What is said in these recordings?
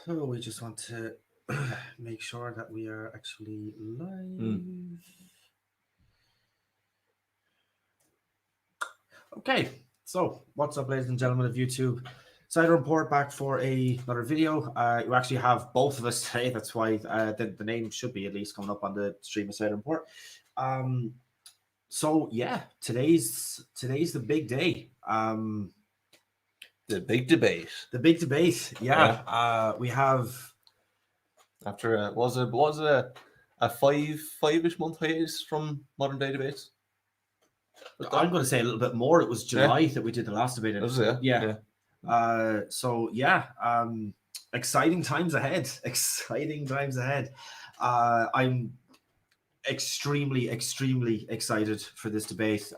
So we just want to make sure that we are actually Mm. live. Okay, so what's up, ladies and gentlemen of YouTube? Cider Report back for another video. You actually have both of us today. That's why the name should be at least coming up on the stream of Cider Report. So yeah, today's the big day. The big debate. The big debate. Yeah. We have. After was it a five-ish month hiatus from modern day debates? I'm going to say a little bit more. It was July that we did the last debate. That was it. Yeah. So yeah, exciting times ahead. Exciting times ahead. I'm extremely excited for this debate.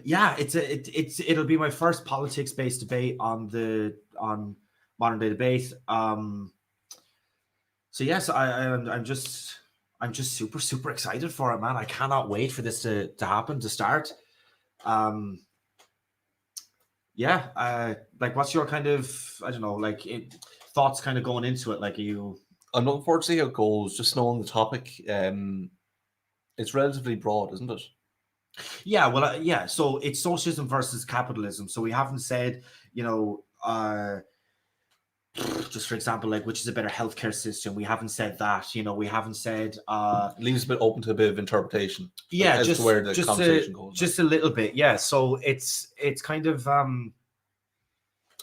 It's it'll be my first politics based debate on modern day debate. So yes, I'm just super excited for it, man. I cannot wait for this to happen, to start. Like, what's your kind of, I don't know, like thoughts kind of going into it? Like, I'm looking forward to see how it goes. Just knowing the topic, it's relatively broad, isn't it? Yeah, well, yeah. So it's socialism versus capitalism. So we haven't said, just for example, like, which is a better healthcare system. We haven't said that. We haven't said. Leaves a bit open to a bit of interpretation. Yeah, as to where the conversation goes. Just a little bit, yeah. So it's kind of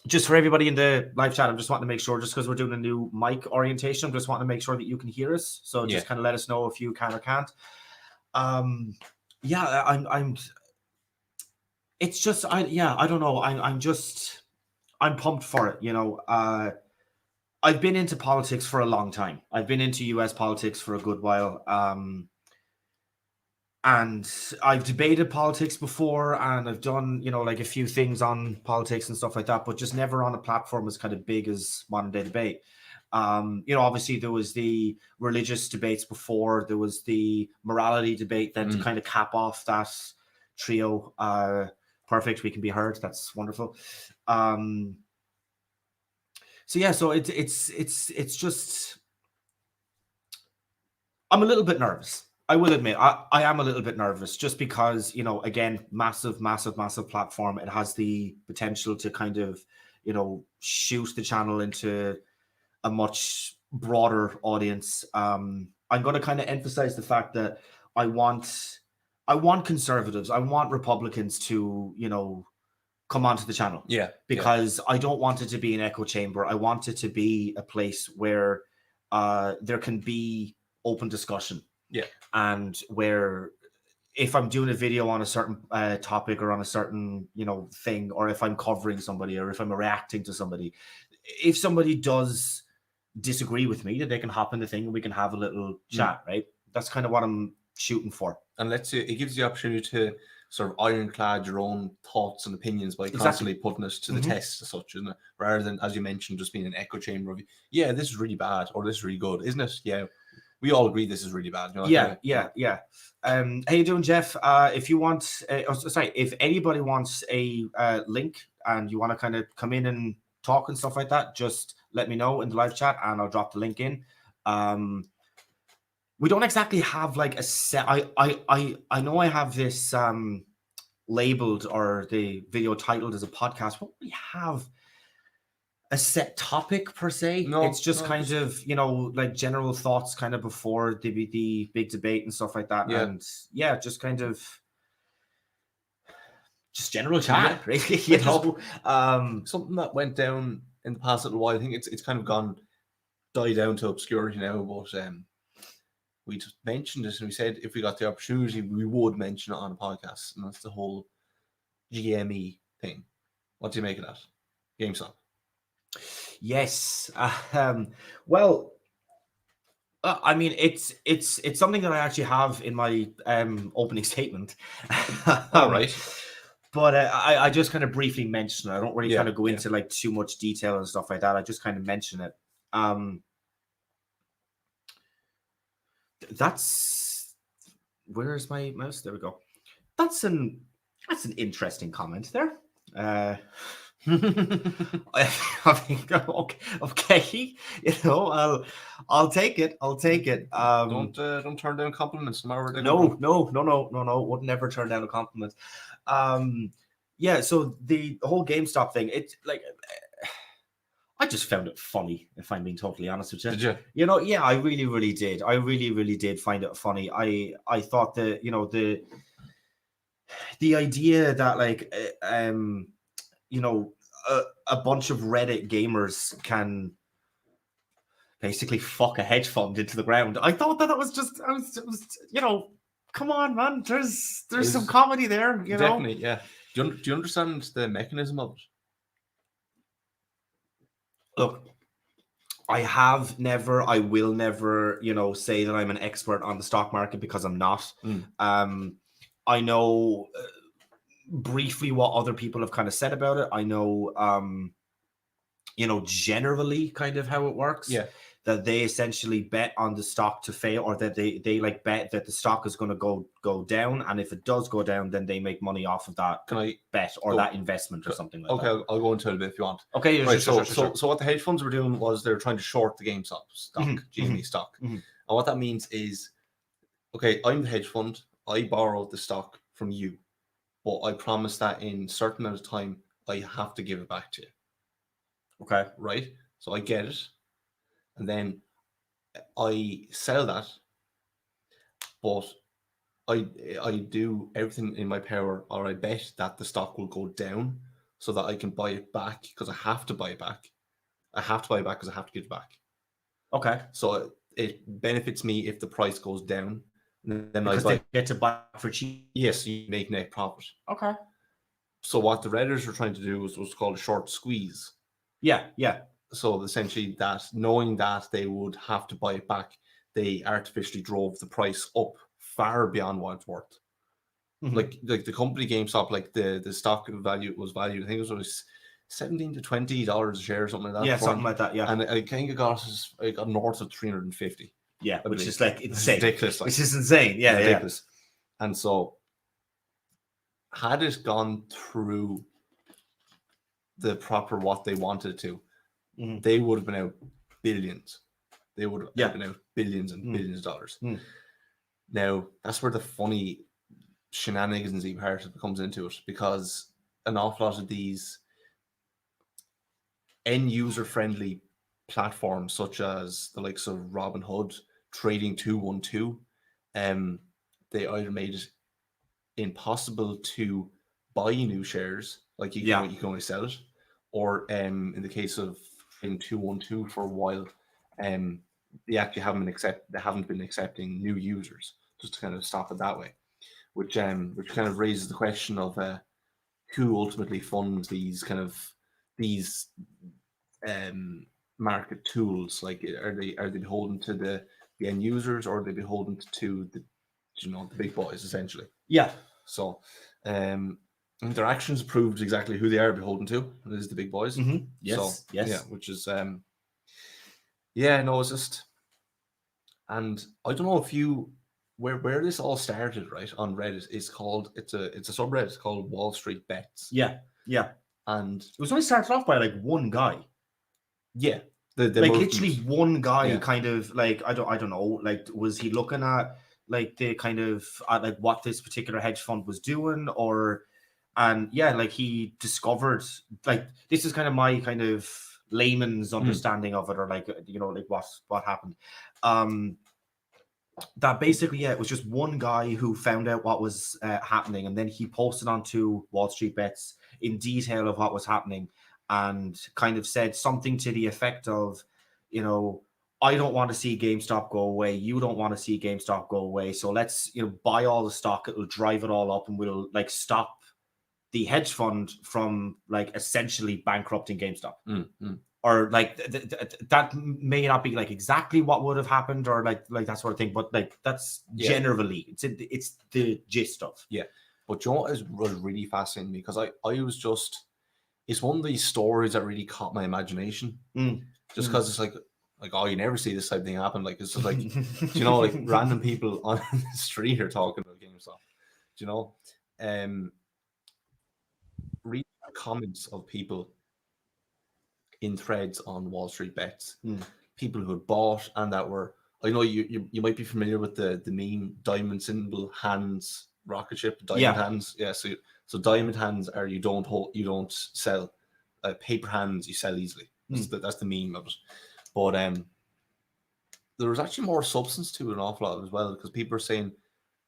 just for everybody in the live chat. I'm just wanting to make sure, just because we're doing a new mic orientation, I'm just wanting to make sure that you can hear us. So just kind of let us know if you can or can't. Yeah, I'm. It's just I don't know. I'm pumped for it. I've been into politics for a long time. I've been into US politics for a good while. And I've debated politics before, and I've done, like a few things on politics and stuff like that, but just never on a platform as kind of big as modern day debate. Obviously there was the religious debates before, there was the morality debate, then to kind of cap off that trio. Perfect, we can be heard. That's wonderful. So yeah, so it's just, I'm a little bit nervous. I will admit, I am a little bit nervous, just because, again, massive platform. It has the potential to kind of, shoot the channel into a much broader audience. I'm going to kind of emphasize the fact that I want conservatives, I want Republicans to, come onto the channel. Yeah. Because I don't want it to be an echo chamber. I want it to be a place where there can be open discussion. Yeah. And where, if I'm doing a video on a certain topic, or on a certain, thing, or if I'm covering somebody, or if I'm reacting to somebody, if somebody does disagree with me, that they can hop in the thing and we can have a little chat, right? That's kind of what I'm shooting for. And it gives you the opportunity to sort of ironclad your own thoughts and opinions by constantly putting it to the test as such, isn't it? Rather than, as you mentioned, just being an echo chamber of, yeah, this is really bad, or this is really good, isn't it? Yeah, we all agree this is really bad. Yeah. How you doing, Jeff? If you want, if anybody wants a link and you want to kind of come in and talk and stuff like that, just let me know in the live chat and I'll drop the link in. We don't exactly have like a set. I know I have this labeled, or the video titled as a podcast, but we have a set topic per se. No, it's just kind of, like general thoughts kind of before the big debate and stuff like that. And just kind of just general chat, really. Something that went down in the past little while. I think it's kind of died down to obscurity now, but we just mentioned it, and we said if we got the opportunity, we would mention it on a podcast, and that's the whole GME thing. What do you make of that? GameStop. Yes. Well, I mean, it's something that I actually have in my opening statement. All right. But I just kind of briefly mention it. I don't really kind of go into like too much detail and stuff like that. I just kind of mention it. That's, where's my mouse? There we go. That's an interesting comment there. I think okay, I'll take it. I'll take it. Don't turn down compliments, no matter where they come from. No. Would never turn down a compliment. Yeah. So the whole GameStop thing, it's like I just found it funny, if I'm being totally honest with you. Did you? Yeah, I really, really did. I really did find it funny. I thought that the idea that like a bunch of Reddit gamers can basically fuck a hedge fund into the ground. I thought that was just, come on, man. There's some comedy there, Definitely, yeah. Do you understand the mechanism of it? Look, I have never, I will never, say that I'm an expert on the stock market because I'm not. I know briefly what other people have kind of said about it. I know, generally kind of how it works. Yeah. That they essentially bet on the stock to fail, or that they like bet that the stock is going to go down, and if it does go down, then they make money off of that bet or that investment or something like that. Okay, I'll go into it a bit if you want. Okay, right. Sure. So what the hedge funds were doing was they're trying to short the GameStop stock, GME stock, and what that means is, okay, I'm the hedge fund. I borrowed the stock from you, but I promise that in a certain amount of time I have to give it back to you. Okay, right? So I get it. And then I sell that, but I do everything in my power, or I bet that the stock will go down so that I can buy it back, because I have to buy it back. I have to buy it back because I have to give it back. Okay. So it benefits me if the price goes down. And then because they get to buy for cheap. Yes, you make net profit. Okay. So what the Redditors were trying to do was what's called a short squeeze. Yeah. So essentially, that knowing that they would have to buy it back, they artificially drove the price up far beyond what it's worth. Like the company GameStop, like the stock value was valued, I think it was $17 to $20 a share or something like that. Yeah, something like that. Yeah, and I think it got north of 350. Yeah, which is like insane, ridiculous, which is insane. Yeah, ridiculous. And so, had it gone through the proper what they wanted to, they would have been out billions. They would have been out billions and billions of dollars. Now, that's where the funny shenanigans part comes into it, because an awful lot of these end-user friendly platforms, such as the likes of Robinhood, Trading 212, they either made it impossible to buy new shares, like you can only sell it, or in the case of in 212 for a while, they actually haven't been accepting new users, just to kind of stop it that way, which kind of raises the question of who ultimately funds these market tools. Like, are they beholden to the end users, or are they beholden to the big boys essentially? Yeah. So their actions proved exactly who they are beholden to. It is the big boys. Yes. So, yes. Yeah, which is it's just, and I don't know if you where this all started, right, on Reddit. It's a subreddit called Wall Street Bets. Yeah. And it was only started off by like one guy. Yeah. Literally one guy, kind of like, I don't know, like, was he looking at like the kind of like what this particular hedge fund was doing, like he discovered, like, this is kind of my kind of layman's understanding of it, or like, like what happened. That basically, it was just one guy who found out what was happening, and then he posted onto Wall Street Bets in detail of what was happening, and kind of said something to the effect of, I don't want to see GameStop go away. You don't want to see GameStop go away. So let's, buy all the stock. It'll drive it all up, and we'll like stop the hedge fund from like essentially bankrupting GameStop. Or like that may not be like exactly what would have happened, or like that sort of thing, but like that's generally it's the gist of. Yeah. But was really fascinating, because I was just, it's one of these stories that really caught my imagination. Just because it's like, oh, you never see this type of thing happen. Like, it's just like, like random people on the street are talking about GameStop. Really comments of people in threads on Wall Street Bets, people who had bought and that were. I know you might be familiar with the meme diamond symbol hands rocket ship diamond hands. Yeah, so diamond hands are you don't sell. Paper hands you sell easily. That's the meme of it. But there was actually more substance to it an awful lot as well, because people are saying,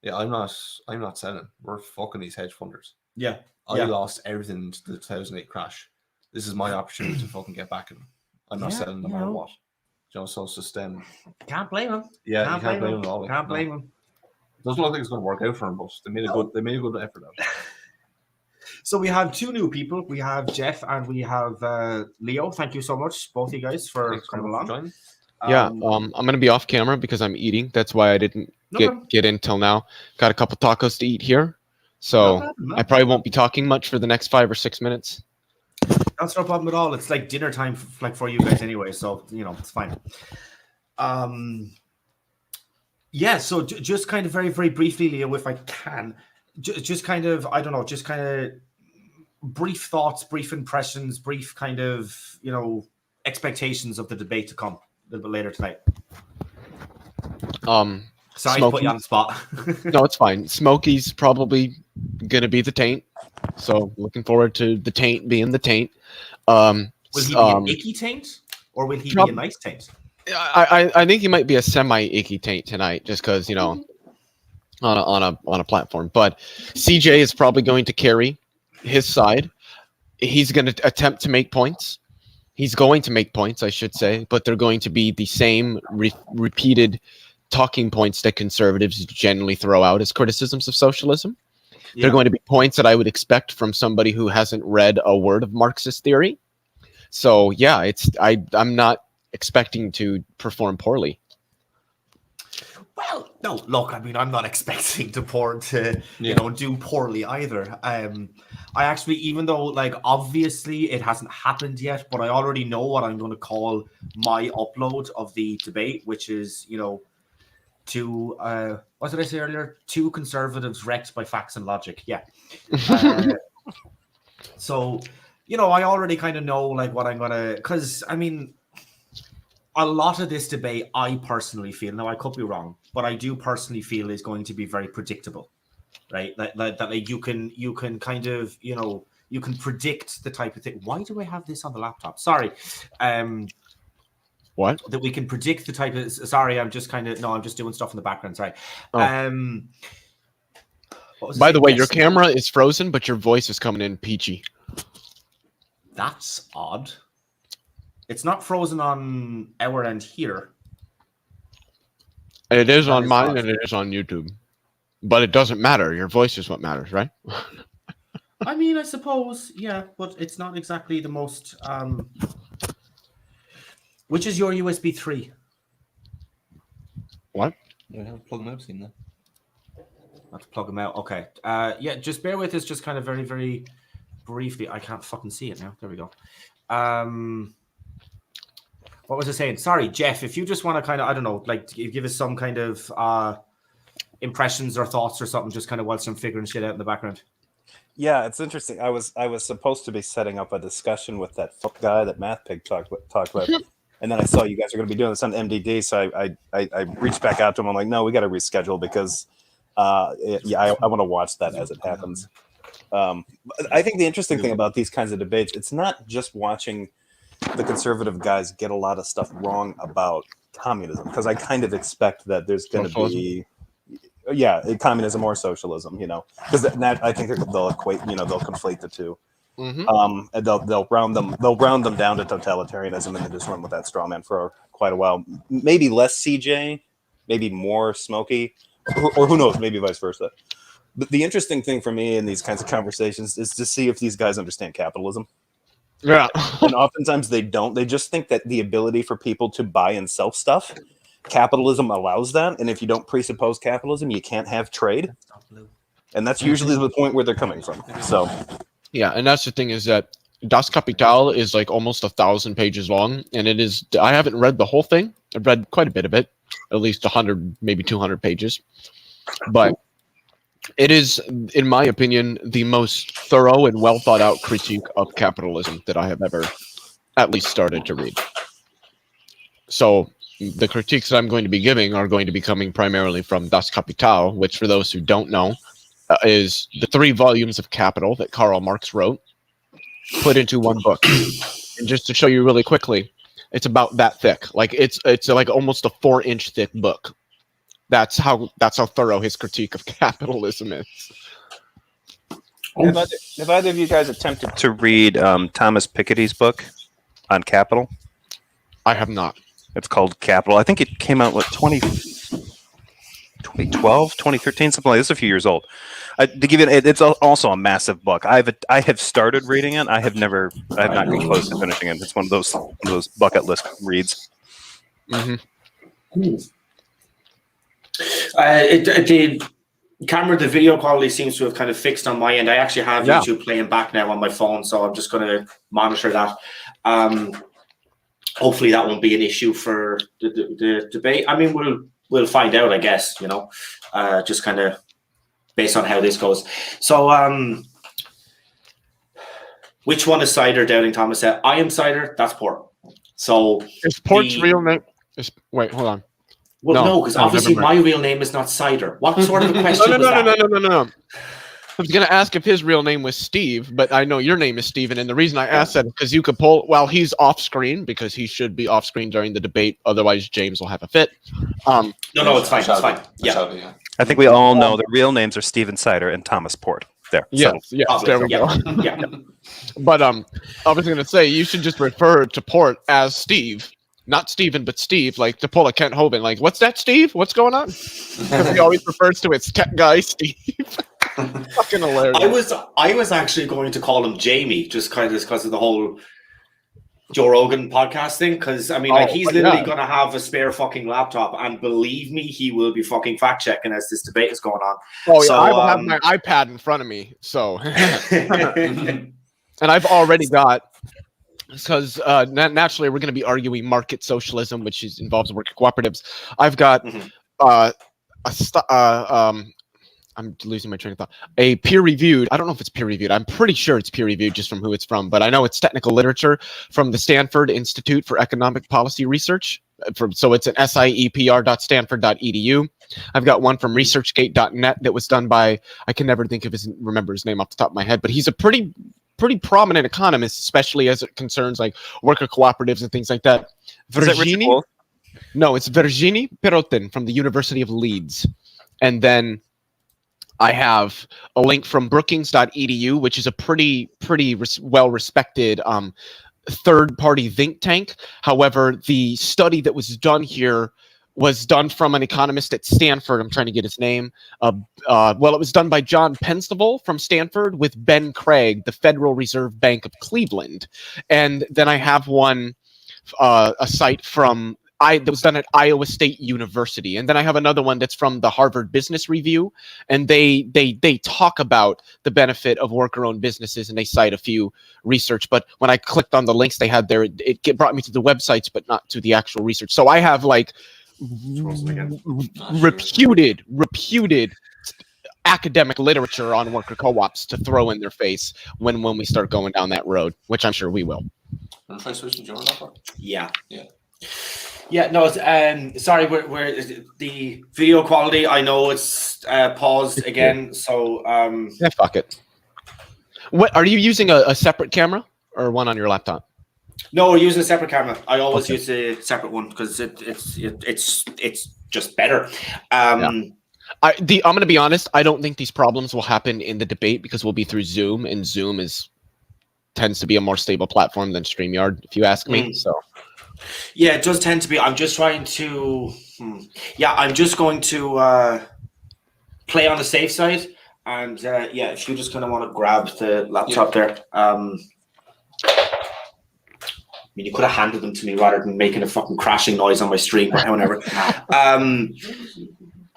"Yeah, I'm not selling. We're fucking these hedge funders. Yeah, I lost everything to the 2008 crash. This is my opportunity to fucking get back in. I'm not selling no matter what." So it's just can't blame him. Yeah, you can't blame him at all. Can't blame him. Doesn't look like it's going to work out for him, but they made a good effort out. So we have two new people. We have Jeff and we have Leo. Thank you so much, both of you guys, for coming along. I'm going to be off camera because I'm eating. That's why I didn't get in till now. Got a couple tacos to eat here, so I probably won't be talking much for the next 5 or 6 minutes. That's no problem at all. It's like dinner time, for you guys anyway, so it's fine. So just kind of very, very briefly, Leo, if I can, just kind of, I don't know, just kind of brief thoughts, brief impressions, brief kind of, expectations of the debate to come a little bit later tonight. Sorry to put you on the spot. No, it's fine. Smokey's probably going to be the taint. So looking forward to the taint being the taint. Will he be an icky taint, or will he be a nice taint? I think he might be a semi-icky taint tonight, just because, on a platform. But CJ is probably going to carry his side. He's going to attempt to make points. He's going to make points, I should say, but they're going to be the same repeated talking points that conservatives generally throw out as criticisms of socialism. Yeah. They're going to be points that I would expect from somebody who hasn't read a word of Marxist theory. So yeah, I'm not expecting to perform poorly. Well, no, look, I mean, I'm not expecting to do poorly either. I actually, even though, like, obviously it hasn't happened yet, but I already know what I'm going to call my upload of the debate, which is, to what did I say earlier? 2 conservatives wrecked by facts and logic. Yeah. So, I already kind of know, like, what I'm going to, because, I mean, a lot of this debate, I personally feel, now I could be wrong, but I do personally feel is going to be very predictable, right? Like you can kind of, you can predict the type of thing. Why do I have this on the laptop? Sorry. What? That we can predict the type of, sorry, I'm just doing stuff in the background. Sorry. Oh. By the way, your camera is frozen, but your voice is coming in peachy. That's odd. It's not frozen on our end here. It is on mine and it is on YouTube. But it doesn't matter. Your voice is what matters, right? I mean, I suppose, yeah, but it's not exactly the most... Which is your USB 3? What? Yeah, I have to plug them out, seen that. I have to plug them out. Okay. Yeah, just bear with us just kind of very, very briefly. I can't fucking see it now. There we go. What was I saying? Sorry, Jeff, if you just want to kind of, I don't know, like give us some kind of impressions or thoughts or something, just kind of whilst I'm figuring shit out in the background. Yeah, it's interesting. I was supposed to be setting up a discussion with that guy that Math Pig talked about. And then I saw you guys are going to be doing this on MDD, so I reached back out to him. I'm like, no, we got to reschedule because, I want to watch that as it happens. I think the interesting thing about these kinds of debates, it's not just watching the conservative guys get a lot of stuff wrong about communism, because I kind of expect that there's going to be, communism or socialism, because I think they'll equate, they'll conflate the two. Mm-hmm. And they'll round them down to totalitarianism and then just run with that straw man for quite a while. Maybe less CJ, maybe more Smokey, or who knows, maybe vice versa. But the interesting thing for me in these kinds of conversations is to see if these guys understand capitalism. Yeah. And oftentimes they don't. They just think that the ability for people to buy and sell stuff, capitalism allows that. And if you don't presuppose capitalism, you can't have trade. And that's usually the point where they're coming from. So, yeah, and that's the thing is that Das Kapital is like almost 1,000 pages long, and it is. I haven't read the whole thing. I've read quite a bit of it, at least 100, maybe 200 pages. But It is, in my opinion, the most thorough and well thought out critique of capitalism that I have ever at least started to read. So the critiques that I'm going to be giving are going to be coming primarily from Das Kapital, which, for those who don't know, is the 3 volumes of Capital that Karl Marx wrote, put into one book. And just to show you really quickly, it's about that thick. Like it's like almost a 4-inch thick book. That's how thorough his critique of capitalism is. Have either of you guys attempted to read Thomas Piketty's book on capital? I have not. It's called Capital. I think it came out, 2012, 2013, something like this. It's a few years old. To give it, it's also a massive book. I have started reading it. I have not come close to finishing it. It's one of those bucket list reads. Mm-hmm. The camera, the video quality seems to have kind of fixed on my end. I actually have YouTube playing back now on my phone, so I'm just going to monitor that. Hopefully that won't be an issue for the debate. I mean, we'll find out, I guess, just kind of based on how this goes. So which one is cider? Doubting Thomas said, I am cider. That's port. So is port's real name? Wait, hold on. Well, no, because obviously my real name is not cider. What sort of a question was that? No. I was going to ask if his real name was Steve, but I know your name is Steven, and the reason I asked that is because you could pull, well, he's off screen because he should be off screen during the debate, otherwise James will have a fit. No, it's fine. It's fine. Yeah. I think we all know the real names are Steven Cider and Thomas Port. There. Yes, there we go. Yeah. But I was going to say, you should just refer to Port as Steve. Not Steven, but Steve, like to pull a Kent Hovind. Like, what's that, Steve? What's going on? Because he always refers to his tech guy, Steve. Fucking hilarious. I was actually going to call him Jamie, just kind of because of the whole Joe Rogan podcast thing. Because I mean, he's literally going to have a spare fucking laptop, and believe me, he will be fucking fact checking as this debate is going on. Oh yeah, I will have my iPad in front of me. So, and I've already got. Because naturally, we're going to be arguing market socialism, which involves worker cooperatives. I've got I'm losing my train of thought. A peer-reviewed. I don't know if it's peer-reviewed. I'm pretty sure it's peer-reviewed just from who it's from, but I know it's technical literature from the Stanford Institute for Economic Policy Research. So it's an siepr.stanford.edu. I've got one from researchgate.net that was done by, I can never remember his name off the top of my head, but he's a pretty prominent economist, especially as it concerns like worker cooperatives and things like that. No, it's Virginie Perrotin from the University of Leeds. And then I have a link from Brookings.edu, which is a pretty well-respected third-party think tank. However, the study that was done here was done from an economist at Stanford. I'm trying to get his name. It was done by John Penstoval from Stanford with Ben Craig, the Federal Reserve Bank of Cleveland. And then I have one, a site from that was done at Iowa State University. And then I have another one that's from the Harvard Business Review. And they talk about the benefit of worker-owned businesses, and they cite a few research. But when I clicked on the links they had there, it brought me to the websites, but not to the actual research. So I have like reputed academic literature on worker co-ops to throw in their face when we start going down that road, which I'm sure we will. Want to try switching to that? Yeah, no, it's, sorry, we're the video quality, I know it's paused again, so yeah, fuck it. What are you using, a separate camera or one on your laptop? No, we're using a separate camera. I always use a separate one because it's just better. I'm going to be honest, I don't think these problems will happen in the debate because we'll be through Zoom, and Zoom tends to be a more stable platform than StreamYard, if you ask me. So yeah, it does tend to be. I'm just trying to I'm just going to play on the safe side, and if you just kind of want to grab the laptop there. I mean, you could have handed them to me rather than making a fucking crashing noise on my stream or whatever.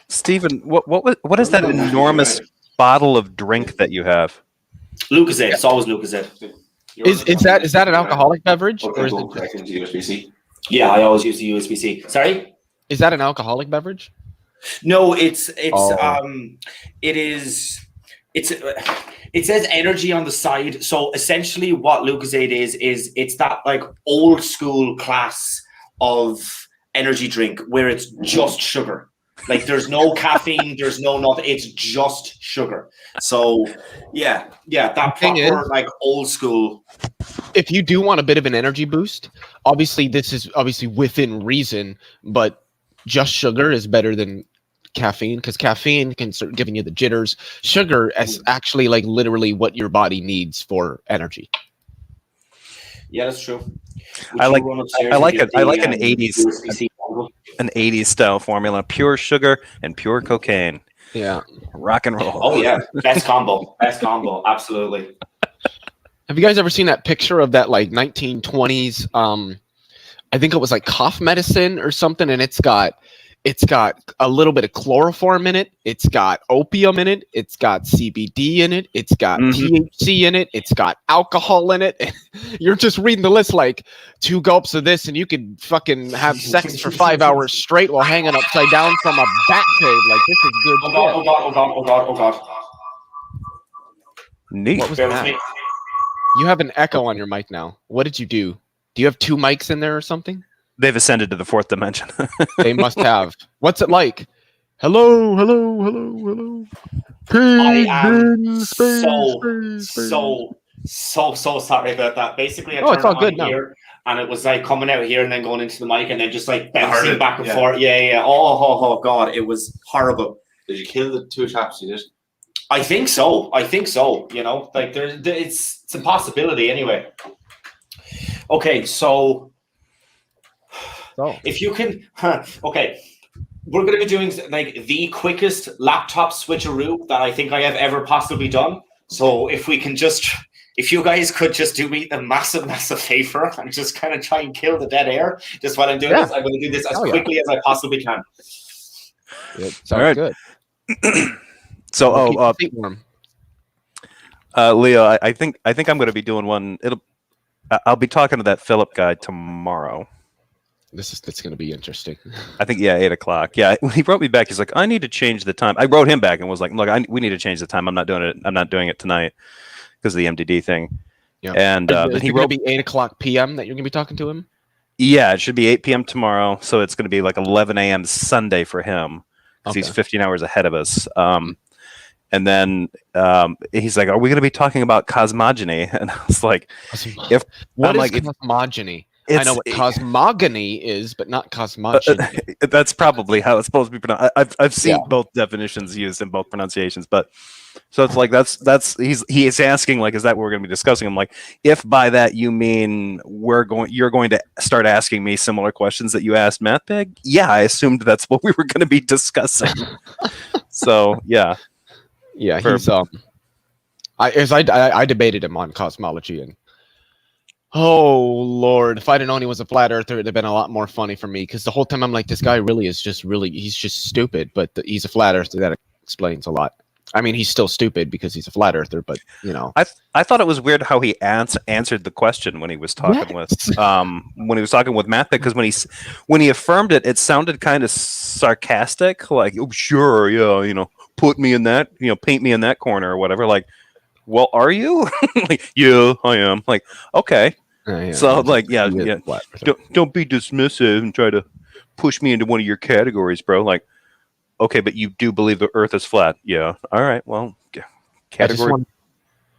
Stephen, what is that enormous bottle of drink that you have? Lucozade. It's always Lucozade. Is that an alcoholic beverage? Or is it connected to USB-C? Yeah, I always use the USB-C. Sorry? Is that an alcoholic beverage? No, it says energy on the side. So essentially what Lucozade is it's that like old school class of energy drink where it's just sugar. Like there's no caffeine, there's no nothing, it's just sugar. So yeah, that proper like old school. If you do want a bit of an energy boost, obviously this is obviously within reason, but just sugar is better than caffeine, because caffeine can start giving you the jitters. Sugar is actually like literally what your body needs for energy. Yeah, that's true. I like an 80s style formula: pure sugar and pure cocaine. Yeah, rock and roll. Oh yeah, best combo, absolutely. Have you guys ever seen that picture of that like 1920s? I think it was like cough medicine or something, and it's got a little bit of chloroform in it. It's got opium in it. It's got CBD in it. It's got THC in it. It's got alcohol in it. You're just reading the list like 2 gulps of this and you could fucking have sex for 5 hours straight while hanging upside down from a bat cave. Like, this is good. Oh God. Neat. What was that? You have an echo on your mic now. What did you do? Do you have 2 mics in there or something? They've ascended to the 4th dimension. They must have. What's it like? Hello. I am so sorry about that. Basically, I turned it's all on good now. here, and it was like coming out here and then going into the mic and then just like bouncing back and forth. Yeah. Oh God, it was horrible. Did you kill the 2 chaps you did? I think so. You know, like it's a possibility anyway. Okay, so. If you can, okay, we're going to be doing like the quickest laptop switcheroo that I think I have ever possibly done. So if you guys could just do me the massive favor and just kind of try and kill the dead air just while I'm doing this, I'm going to do this as quickly as I possibly can. Sounds right. Good. So, Leo, I think I'm going to be doing one. I'll be talking to that Philip guy tomorrow. It's going to be interesting. I think 8:00. Yeah, when he wrote me back, he's like, "I need to change the time." I wrote him back and was like, "Look, we need to change the time. I'm not doing it tonight because of the MDD thing." Yeah. And then he wrote, "Be 8:00 p.m. that you're going to be talking to him." Yeah, it should be 8 p.m. tomorrow, so it's going to be like 11 a.m. Sunday for him because he's 15 hours ahead of us. And then he's like, "Are we going to be talking about cosmogony?" And I was like, "What is cosmogony?" I know what cosmogony is, but not cosmogony. That's probably how it's supposed to be pronounced. I've seen both definitions used in both pronunciations, but so it's like he is asking like, is that what we're going to be discussing? I'm like, if by that you mean you're going to start asking me similar questions that you asked Matt Pig, yeah, I assumed that's what we were going to be discussing. So yeah, he's I debated him on cosmology and. Oh Lord! If I'd have known he was a flat earther, it'd have been a lot more funny for me. Because the whole time I'm like, this guy really is he's just stupid. But he's a flat earther. That explains a lot. I mean, he's still stupid because he's a flat earther. But you know, I thought it was weird how he answered the question when he was talking with Matt. Because when he affirmed it, it sounded kind of sarcastic, like, "Oh sure, yeah, you know, put me in that, you know, paint me in that corner or whatever." Like, well, are you? Like, yeah, I am. Like, okay. So like, don't be dismissive and try to push me into one of your categories, bro. Like, okay, but you do believe the Earth is flat? Yeah. All right. Well, category. I just want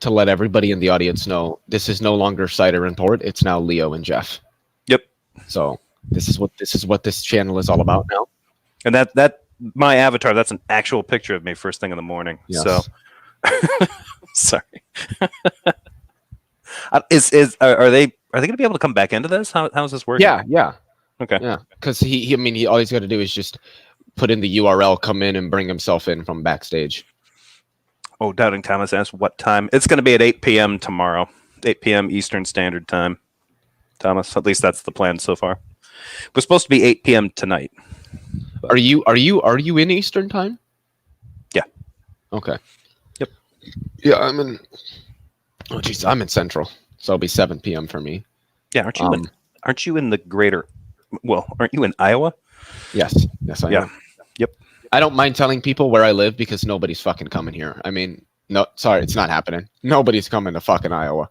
to let everybody in the audience know this is no longer Cider and Port. It's now Leo and Jeff. Yep. So this is what this channel is all about now. And that my avatar. That's an actual picture of me first thing in the morning. Yes. So. Sorry. Are they going to be able to come back into this? How's this working? Yeah. Okay. Yeah, because he all he's got to do is just put in the URL, come in, and bring himself in from backstage. Oh, Doubting Thomas asked what time. It's going to be at 8 p.m. tomorrow, 8 p.m. Eastern Standard Time. Thomas, at least that's the plan so far. We're supposed to be 8 p.m. tonight. Are you in Eastern Time? Yeah. Okay. Yep. Yeah, I'm in. Oh, jeez, I'm in Central, so it'll be 7 p.m. for me. Yeah, aren't you in the greater? Well, aren't you in Iowa? Yes, I am. Yep. I don't mind telling people where I live because nobody's fucking coming here. I mean, no, sorry, it's not happening. Nobody's coming to fucking Iowa.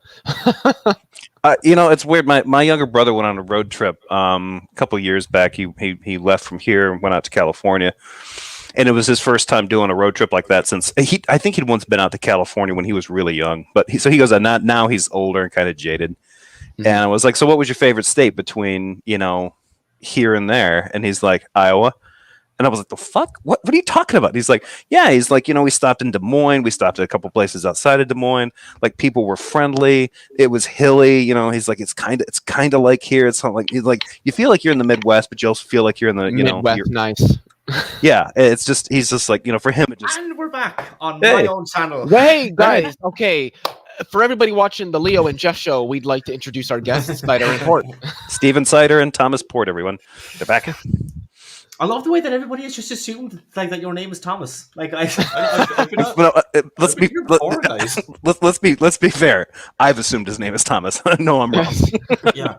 It's weird. My younger brother went on a road trip a couple years back. He left from here and went out to California, and it was his first time doing a road trip like that since I think he'd once been out to California when he was really young. But he goes, now he's older and kind of jaded. Mm-hmm. And I was like, so what was your favorite state between here and there? And he's like, Iowa. And I was like, the fuck? What are you talking about? He's like, we stopped in Des Moines. We stopped at a couple places outside of Des Moines. Like, people were friendly. It was hilly. He's like, it's kind of like here. It's not like, you feel like you're in the Midwest, but you also feel like you're in the, Midwest, nice. Yeah, it's just, he's just like, for him, it just. And we're back on my own channel. Hey, guys. Okay. For everybody watching the Leo and Jeff show, we'd like to introduce our guests, Cider and Port. Steven Cider and Thomas Port, everyone. They're back. I love the way that everybody has just assumed that your name is Thomas. Like let's be fair. I've assumed his name is Thomas. No, I'm wrong. Yeah.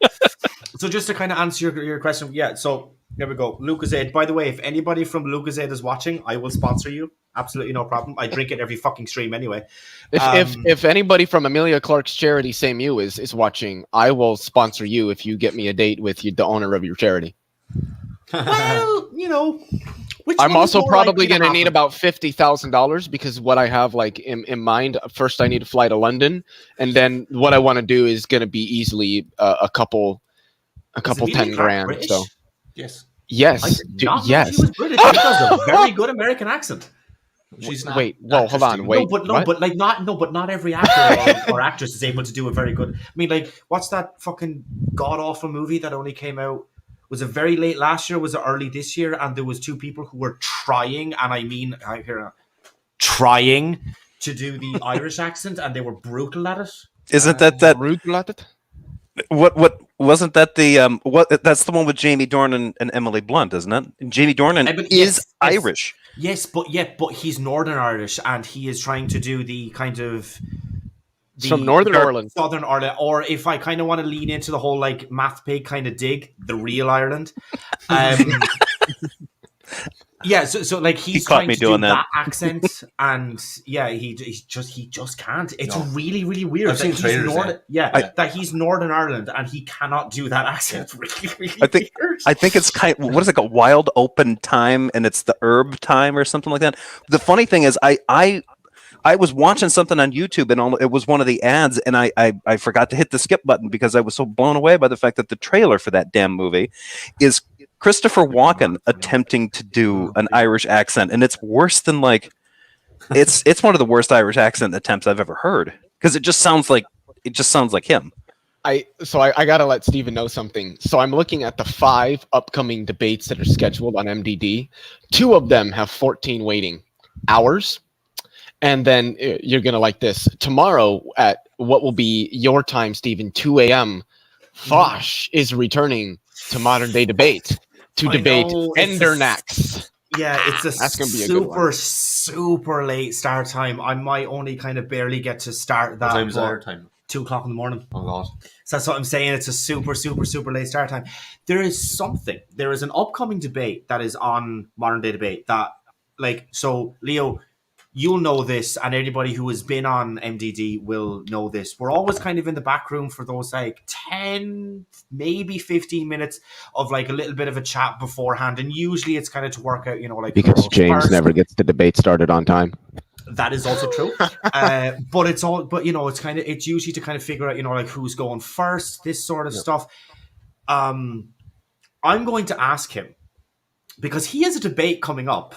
So just to kind of answer your question, yeah. So there we go. Lucozade. By the way, if anybody from Lucozade is watching, I will sponsor you. Absolutely no problem. I drink it every fucking stream anyway. If anybody from Amelia Clark's charity, Same You, is watching, I will sponsor you if you get me a date with the owner of your charity. Well, I'm also probably going to need about $50,000 because what I have in mind, first I need to fly to London, and then what I want to do is going to be easily a couple 10 grand. British? So Yes. Yes. She was British. She does a very good American accent. She's not. Wait, well, hold on. Wait. But not every actor or actress is able to do a very good. I mean, what's that fucking god awful movie that only came out? Was it very late last year? Was it early this year? And there was two people who were trying, and I mean, trying to do the Irish accent, and they were brutal at it. Isn't that brutal at it? What wasn't that the that's the one with Jamie Dornan and Emily Blunt, isn't it? Jamie Dornan is Irish. Yes, but he's Northern Irish, and he is trying to do the kind of from Northern Ireland, Southern Ireland, or if I kind of want to lean into the whole math pig kind of dig, the real Ireland. Yeah, so he's trying to do that accent, and yeah, he just can't. It's really, really weird. I've seen trailers. That he's Northern Ireland and he cannot do that accent. It's really, really weird. I think it's what is it called? Wild Open Time, and it's the herb time or something like that. The funny thing is, I was watching something on YouTube, and it was one of the ads, and I forgot to hit the skip button because I was so blown away by the fact that the trailer for that damn movie is Christopher Walken attempting to do an Irish accent, and it's worse than it's one of the worst Irish accent attempts I've ever heard because it just sounds like him. I gotta let Steven know something. So I'm looking at the 5 upcoming debates that are scheduled on MDD. 2 of them have 14 waiting hours. And then you're going to like this. Tomorrow at what will be your time, Steven, 2 a.m., Fosh is returning to Modern Day Debate to debate Endernax. Yeah, that's going to be a good one. super late start time. I might only kind of barely get to start that. What time is our time? 2:00 in the morning. Oh, God. So that's what I'm saying. It's a super late start time. There is an upcoming debate that is on Modern Day Debate that, so Leo, you'll know this, and anybody who has been on MDD will know this. We're always kind of in the back room for those 10, maybe 15 minutes of a little bit of a chat beforehand, and usually it's kind of to work out, because James never gets the debate started on time. That is also true, but it's usually to kind of figure out, who's going first, this sort of stuff. I'm going to ask him because he has a debate coming up.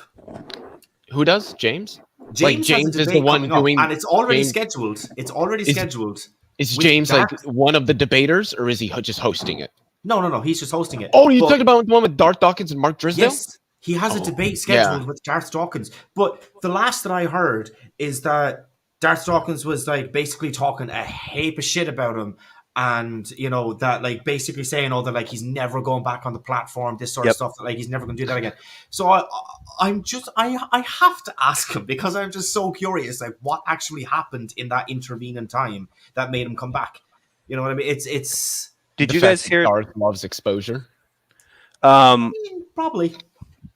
Who does? James James is the one doing, and it's already scheduled. It's already scheduled. Is James one of the debaters, or is he just hosting it? No. He's just hosting it. Oh, you talking about the one with Darth Dawkins and Mark Drisdale? Yes, he has a debate scheduled with Darth Dawkins. But the last that I heard is that Darth Dawkins was basically talking a heap of shit about him. And that basically saying that he's never going back on the platform, this sort of stuff, that he's never going to do that again. So I have to ask him because I'm just so curious, what actually happened in that intervening time that made him come back. You know what I mean? It's. Did you guys hear? Darth loves exposure. Probably.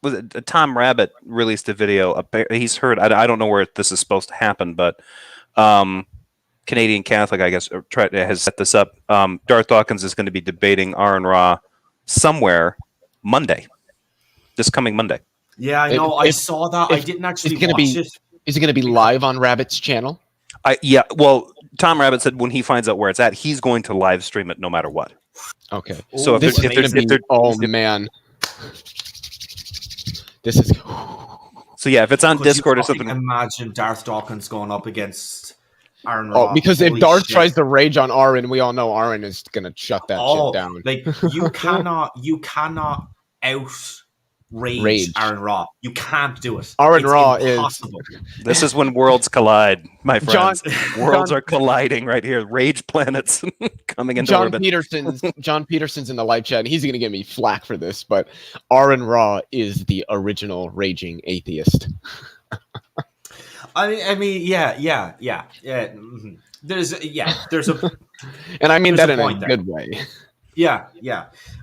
was it Tom Rabbit released a video. He's heard. I don't know where this is supposed to happen, but Canadian Catholic, I guess, has set this up. Darth Dawkins is going to be debating Aaron Ra somewhere Monday, this coming Monday. Yeah, I know. I saw that. I didn't actually watch it. Is it going to be live on Rabbit's channel? Yeah. Well, Tom Rabbit said when he finds out where it's at, he's going to live stream it no matter what. Okay. So this is going to be. Oh man. This is. So yeah, if it's on Discord or something. Imagine Darth Dawkins going up against Aaron Ra. Oh, because if Darth tries to rage on Aaron, we all know Aaron is going to shut that shit down. Like you cannot outrage Aaron Ra. You can't do it. Aaron Ra is. This is when worlds collide, my friends. Worlds are colliding right here. Rage planets coming into orbit. John Peterson's in the live chat. And he's going to give me flack for this, but Aaron Ra is the original raging atheist. I mean, yeah. Mm-hmm. There's a, and I mean that in a good way. Yeah.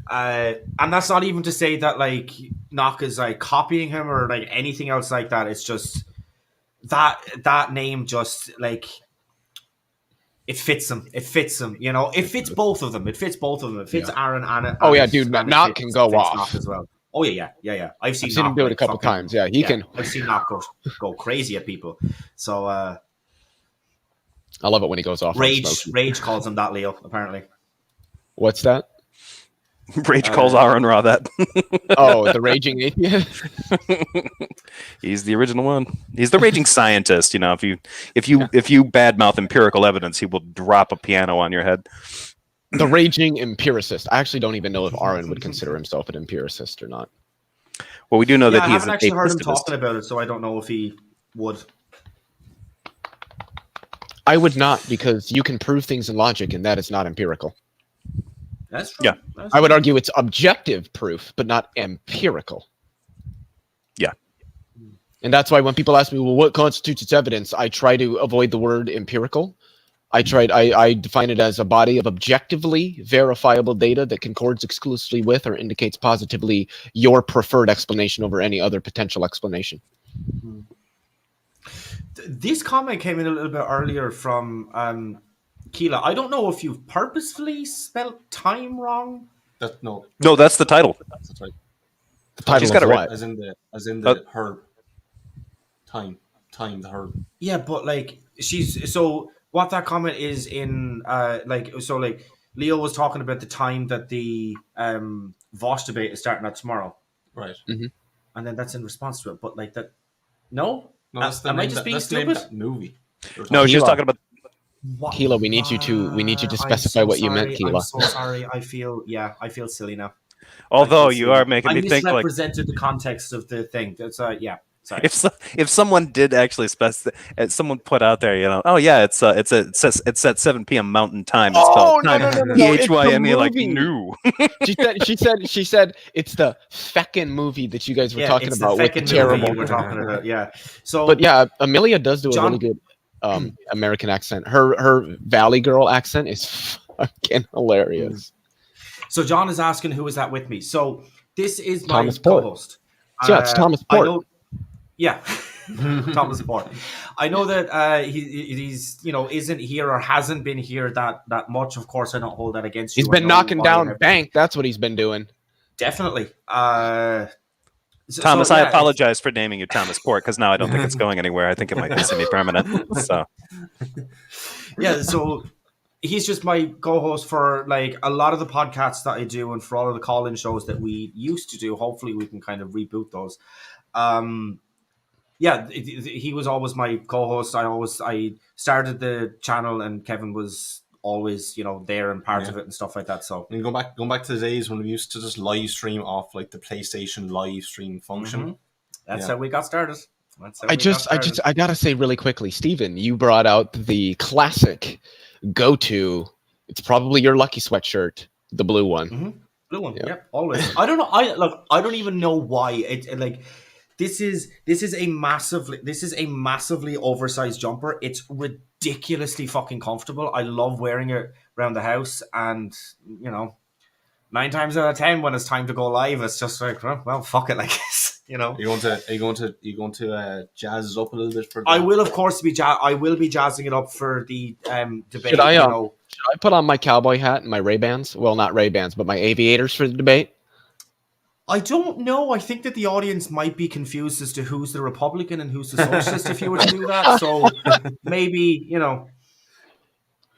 And that's not even to say that like Knock is like copying him or like anything else like that. It's just that name just like it fits him. It fits him. You know, it fits both of them. It fits Aaron and it. Oh yeah, dude, Knock can go off Knock as well. Oh yeah. I've seen him do it a couple times. Yeah, he can. I've seen Knock go crazy at people. So I love it when he goes off. Rage calls him that, Leo. Apparently. What's that? Rage calls Aaron Ra that. Oh, the raging atheist. He's the original one. He's the raging scientist. You know, if you badmouth empirical evidence, he will drop a piano on your head. The raging empiricist. I actually don't even know if Aaron would consider himself an empiricist or not. Well, we do know that I he's haven't actually heard him talking about it, so I don't know if he would. I would not, because you can prove things in logic, and that is not empirical. That's true. Yeah. That's I would argue it's objective proof, but not empirical. Yeah. And that's why when people ask me, well, what constitutes its evidence? I try to avoid the word empirical. I define it as a body of objectively verifiable data that concords exclusively with or indicates positively your preferred explanation over any other potential explanation. This comment came in a little bit earlier from Keela. I don't know if you've purposefully spelled time wrong. No, that's the title. That's right. The title She's of got it what? right. As in the herb. Time, the herb. Yeah, but like what that comment is in Leo was talking about the time that the Vosh debate is starting at tomorrow. Right. Mm-hmm. And then that's in response to it. But like that No, that's the am name, I just being that's the name of stupid? that movie. No, she's talking about. Keela, we need you to specify what you meant, Keela. I'm so sorry. I feel silly now. Although you are making me I think like misrepresented the context of the thing. That's yeah. Sorry. if someone did actually someone put out there, you know, oh yeah, it's at 7 p.m. Mountain Time. It's called no, PHYME, like new. she said it's the feckin' movie that you guys were talking about with the terrible. We're talking about, yeah. So, but yeah, Amelia does do a really good American accent. Her Valley Girl accent is fucking hilarious. So John is asking who is that with me. So this is my Thomas Port. co-host. Yeah, it's Thomas Port. Yeah, Thomas Port. I know that he's isn't here or hasn't been here that much. Of course, I don't hold that against you. He's been knocking down bank. That's what he's been doing. Definitely. Thomas, I apologize for naming you Thomas Port because now I don't think it's going anywhere. I think it might be semi-permanent. So yeah, so he's just my co-host for like a lot of the podcasts that I do and for all of the call-in shows that we used to do. Hopefully, we can kind of reboot those. Yeah, he was always my co-host. I started the channel, and Kevin was always, there and part of it and stuff like that. So, and going back to the days when we used to just live stream off like the PlayStation live stream function. Mm-hmm. That's how we got started. I gotta say really quickly, Steven, you brought out the classic go-to. It's probably your Lucky sweatshirt, the blue one. Mm-hmm. Blue one, yeah, always. I don't know. I don't even know why it like. This is a massively oversized jumper. It's ridiculously fucking comfortable. I love wearing it around the house, and 9 times out of 10 when it's time to go live, it's just like, well, fuck it, like this. You know, Are you going to jazz it up a little bit for? I will, of course, I will be jazzing it up for the debate. Should I, you know, Should I put on my cowboy hat and my Ray-Bans? Well, not Ray-Bans, but my aviators for the debate. I don't know. I think that the audience might be confused as to who's the Republican and who's the socialist if you were to do that. So maybe, you know.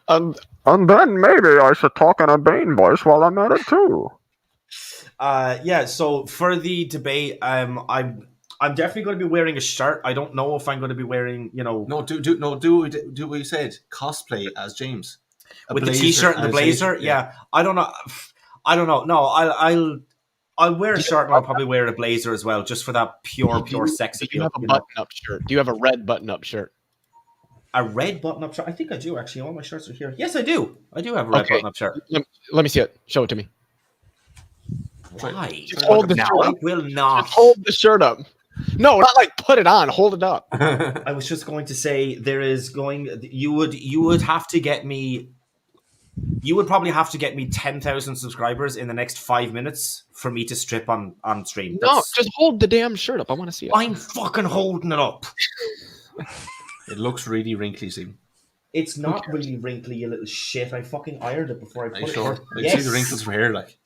And then maybe I should talk in a Bane voice while I'm at it too. Yeah. So for the debate, I'm definitely going to be wearing a shirt. I don't know if I'm going to be wearing, you know, do what you said. Cosplay as James with the t-shirt and the blazer. Yeah. I don't know. No, I'll wear a shirt and I'll probably wear a blazer as well, just for that pure sex Do appeal. you have a button-up shirt? Do you have a red button-up shirt? A red button-up shirt? I think I do, actually. All my shirts are here. Yes, I do. I do have a red button-up shirt. Let me see it. Show it to me. Why? Just hold the shirt I up. will not. Just hold the shirt up. No, not like put it on. Hold it up. I was just going to say you would have to get me. You would probably have to get me 10,000 subscribers in the next 5 minutes for me to strip on stream. No, just hold the damn shirt up. I want to see it. I'm fucking holding it up. It looks really wrinkly, Stephen. It's not really wrinkly, you little shit. I fucking ironed it before I put it Sure. on. I see the wrinkles for hair, like.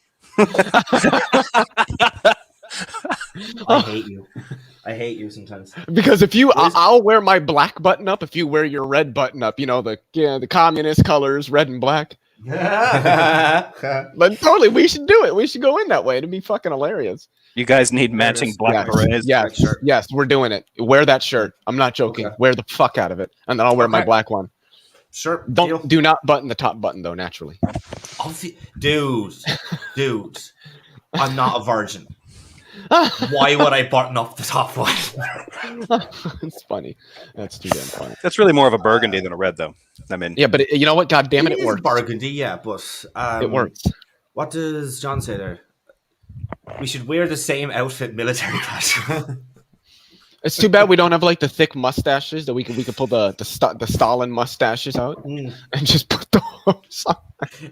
I hate you. I hate you sometimes. Because if you, I'll wear my black button up if you wear your red button up. You know, the communist colors, red and black. But totally, we should do it. We should go in that way. It'd be fucking hilarious. You guys need matching black berets. Yes, we're doing it. Wear that shirt. I'm not joking. Okay. Wear the fuck out of it, and then I'll wear my black one. Sure. Do not button the top button though. Naturally. Dude, I'm not a virgin. Why would I button up the top one? It's funny. That's too damn funny. That's really more of a burgundy than a red, though. I mean, Yeah, but you know what? God damn it, it is works. burgundy, yeah, but It works. What does John say there? We should wear the same outfit, military casual. It's too bad we don't have like the thick mustaches that we could pull the Stalin mustaches out and just put those on.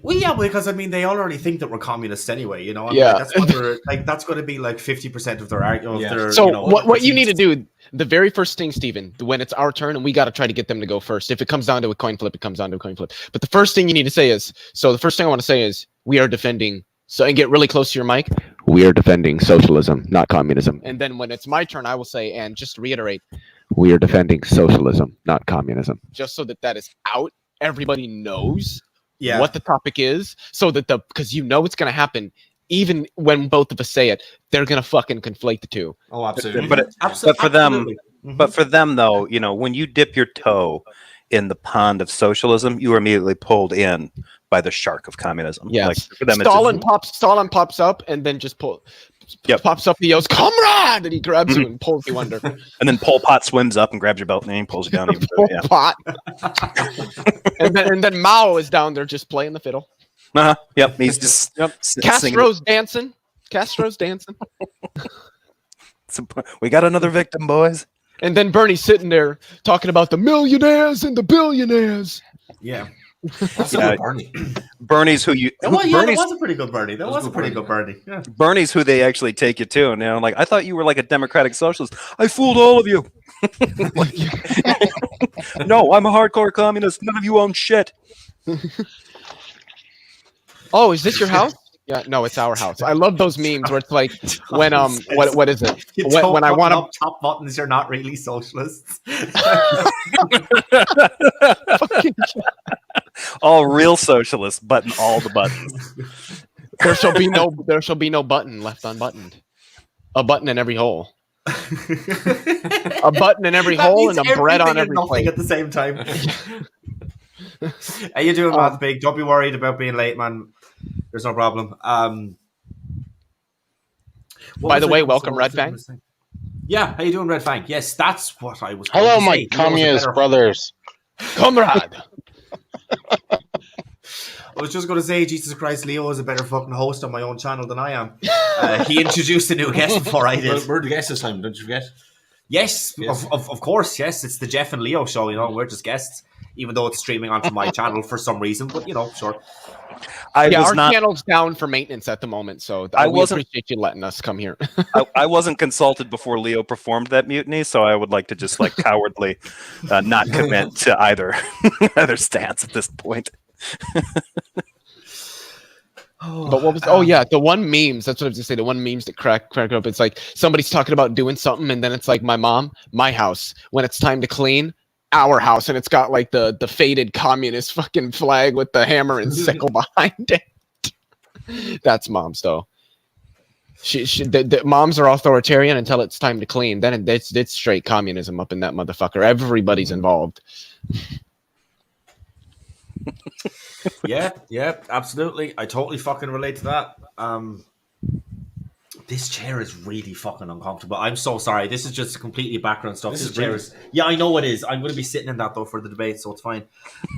Well, yeah, because I mean, they already think that we're communists anyway. You know, I mean, Yeah. that's what they're like. That's going to be like 50% of their argument. Yeah. So you know, what you need to do, the very first thing, Stephen, when it's our turn, and we got to try to get them to go first. If it comes down to a coin flip, it comes down to a coin flip. But the first thing you need to say is, so the first thing I want to say is, we are defending. So, and get really close to your mic. We are defending socialism, not communism. And then when it's my turn, I will say, and just to reiterate, we are defending socialism, not communism. Just so that is out. Everybody knows what the topic is, so that because you know it's going to happen. Even when both of us say it, they're going to fucking conflate the two. Oh, absolutely. but for them, but for them though, you know, when you dip your toe in the pond of socialism, you are immediately pulled in by the shark of communism. Yes. Like, for them, Stalin pops up and then just pops up. He yells, "Comrade!" and he grabs you and pulls you under. And then Pol Pot swims up and grabs your belt and he pulls you down. Even Pol Pot. and then Mao is down there just playing the fiddle. Yep. He's just Castro's dancing. Castro's dancing. We got another victim, boys. And then Bernie's sitting there talking about the millionaires and the billionaires. Yeah. Bernie's who you. That was a pretty good Bernie. That was a pretty good Bernie. Yeah. Bernie's who they actually take you to. And like, I thought you were like a democratic socialist. I fooled all of you. No, I'm a hardcore communist. None of you own shit. Oh, is this your house? Yeah, no, it's our house. I love those memes where it's like when what is it? When I want to top buttons, you're not really socialists. All real socialists button all the buttons. There shall be no button left unbuttoned. A button in every hole. A button in every hole and a bread on every plate at the same time. How you doing, Matt Big? Don't be worried about being late, man. There's no problem. By the way, welcome, Red Fang. Yeah, how you doing, Red Fang? Yes, that's what I was. Hello, my communist brothers. Comrade. I was just going to say, Jesus Christ, Leo is a better fucking host on my own channel than I am. He introduced a new guest before I did. We're the guests this time, don't you forget? Yes. Of course, yes. It's the Jeff and Leo show, you know, we're just guests. even though it's streaming onto my channel for some reason. But sure. Our channel's down for maintenance at the moment, so we appreciate you letting us come here. I wasn't consulted before Leo performed that mutiny, so I would like to just cowardly not commit to either stance at this point. But what was? The one memes. That's what I was gonna say. The one memes that crack up. It's like somebody's talking about doing something, and then it's like my mom, my house. When it's time to clean, our house, and it's got like the faded communist fucking flag with the hammer and sickle behind it. That's mom's though. The moms are authoritarian until it's time to clean. Then it's straight communism up in that motherfucker. Everybody's involved. Yeah, absolutely. I totally fucking relate to that. This chair is really fucking uncomfortable. I'm so sorry. This is just completely background stuff. This chair is. Yeah, I know it is. I'm going to be sitting in that though for the debate, so it's fine.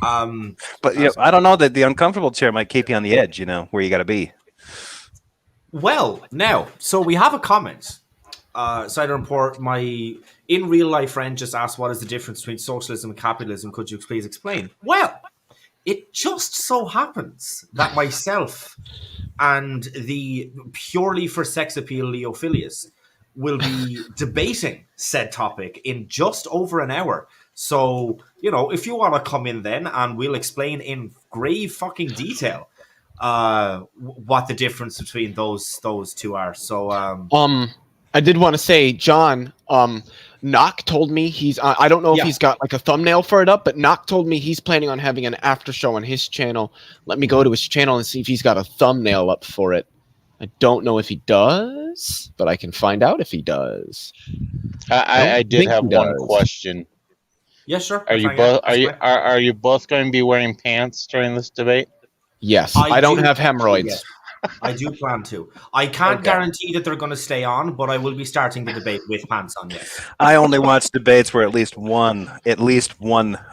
But I don't know that the uncomfortable chair might keep you on the edge. Where you got to be. Well, now, so we have a comment. Cider Report, my in real life friend just asked, "What is the difference between socialism and capitalism? Could you please explain?" Well, it just so happens that myself and the purely for sex appeal Leophilius will be debating said topic in just over an hour. So, if you want to come in then, and we'll explain in grave fucking detail what the difference between those two are. So, I did want to say, John, Knock told me I don't know if he's got like a thumbnail for it up, but Knock told me he's planning on having an after show on his channel. Let me go to his channel and see if he's got a thumbnail up for it. I don't know if he does, but I can find out if he does. I did have one question. Yeah, sure. Are you both going to be wearing pants during this debate? Yes. I don't have hemorrhoids. Yes. I do plan to. I can't guarantee that they're going to stay on, but I will be starting the debate with pants on. Yes. I only watch debates where at least one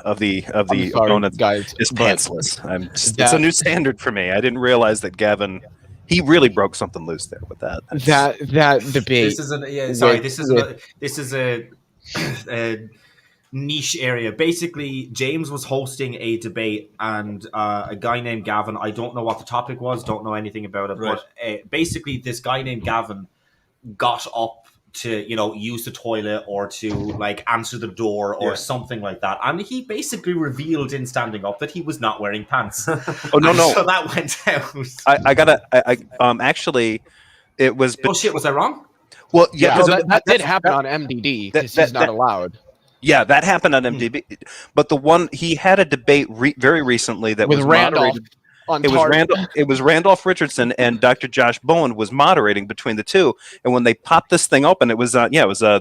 of the opponents guys is pantsless. It's a new standard for me. I didn't realize that Gavin. He really broke something loose there with that. That debate. This is a niche area. Basically, James was hosting a debate, and a guy named Gavin. I don't know what the topic was. Don't know anything about it. Right. But basically, this guy named Gavin got up to use the toilet or to answer the door or something like that, and he basically revealed in standing up that he was not wearing pants. Oh no! So that went out. Actually, it was. Oh shit! Was I wrong? Well, that did happen on MDD because he's not allowed. Yeah, that happened on MDB. But the one he had a debate very recently that with was Randolph. Moderated. It was Randolph Richardson and Dr. Josh Bowen was moderating between the two. And when they popped this thing open, it was the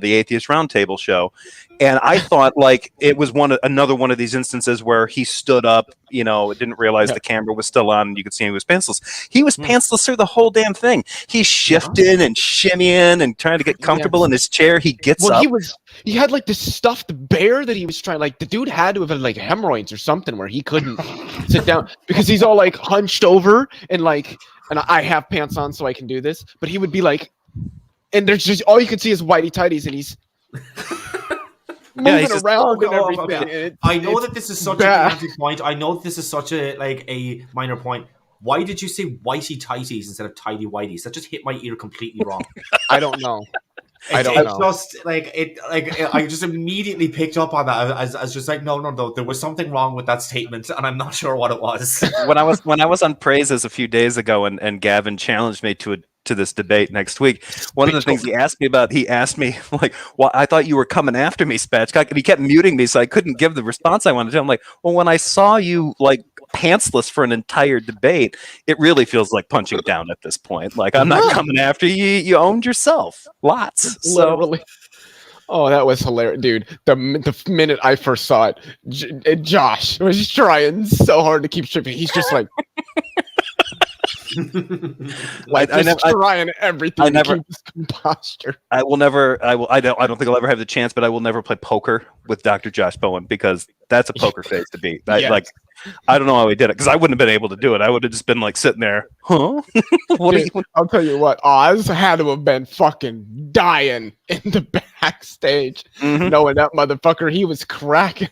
Atheist Roundtable show. And I thought it was another one of these instances where he stood up, didn't realize the camera was still on and you could see he was pantsless. He was pantsless through the whole damn thing. He's shifting and shimmying and trying to get comfortable in his chair. He gets up. He had this stuffed bear that he was trying. The dude had to have had hemorrhoids or something where he couldn't sit down because he's all hunched over and I have pants on so I can do this. But he would be and there's just all you can see is whitey tighties and he's moving around and everything. I know that this is such a dramatic point. I know that this is such a minor point. Why did you say whitey tighties instead of tidy whiteys? That just hit my ear completely wrong. I don't know. I just immediately picked up on that as just no. There was something wrong with that statement, and I'm not sure what it was. When I was on Praises a few days ago, and Gavin challenged me to this debate next week. One of the things he asked me, well, I thought you were coming after me, Spatchcock, and he kept muting me, so I couldn't give the response I wanted to. I'm like, well, when I saw you pantsless for an entire debate, it really feels like punching down at this point. I'm not coming after you. You owned yourself. Lots. Literally. Oh, that was hilarious, dude. The minute I first saw it, Josh was trying so hard to keep stripping. He's just trying everything to keep his composture. I don't think I'll ever have the chance, but I will never play poker with Dr. Josh Bowen because that's a poker face to beat. I don't know how he did it because I wouldn't have been able to do it. I would have just been sitting there, huh? I'll tell you what, Oz had to have been fucking dying in the backstage, knowing that motherfucker, he was cracking.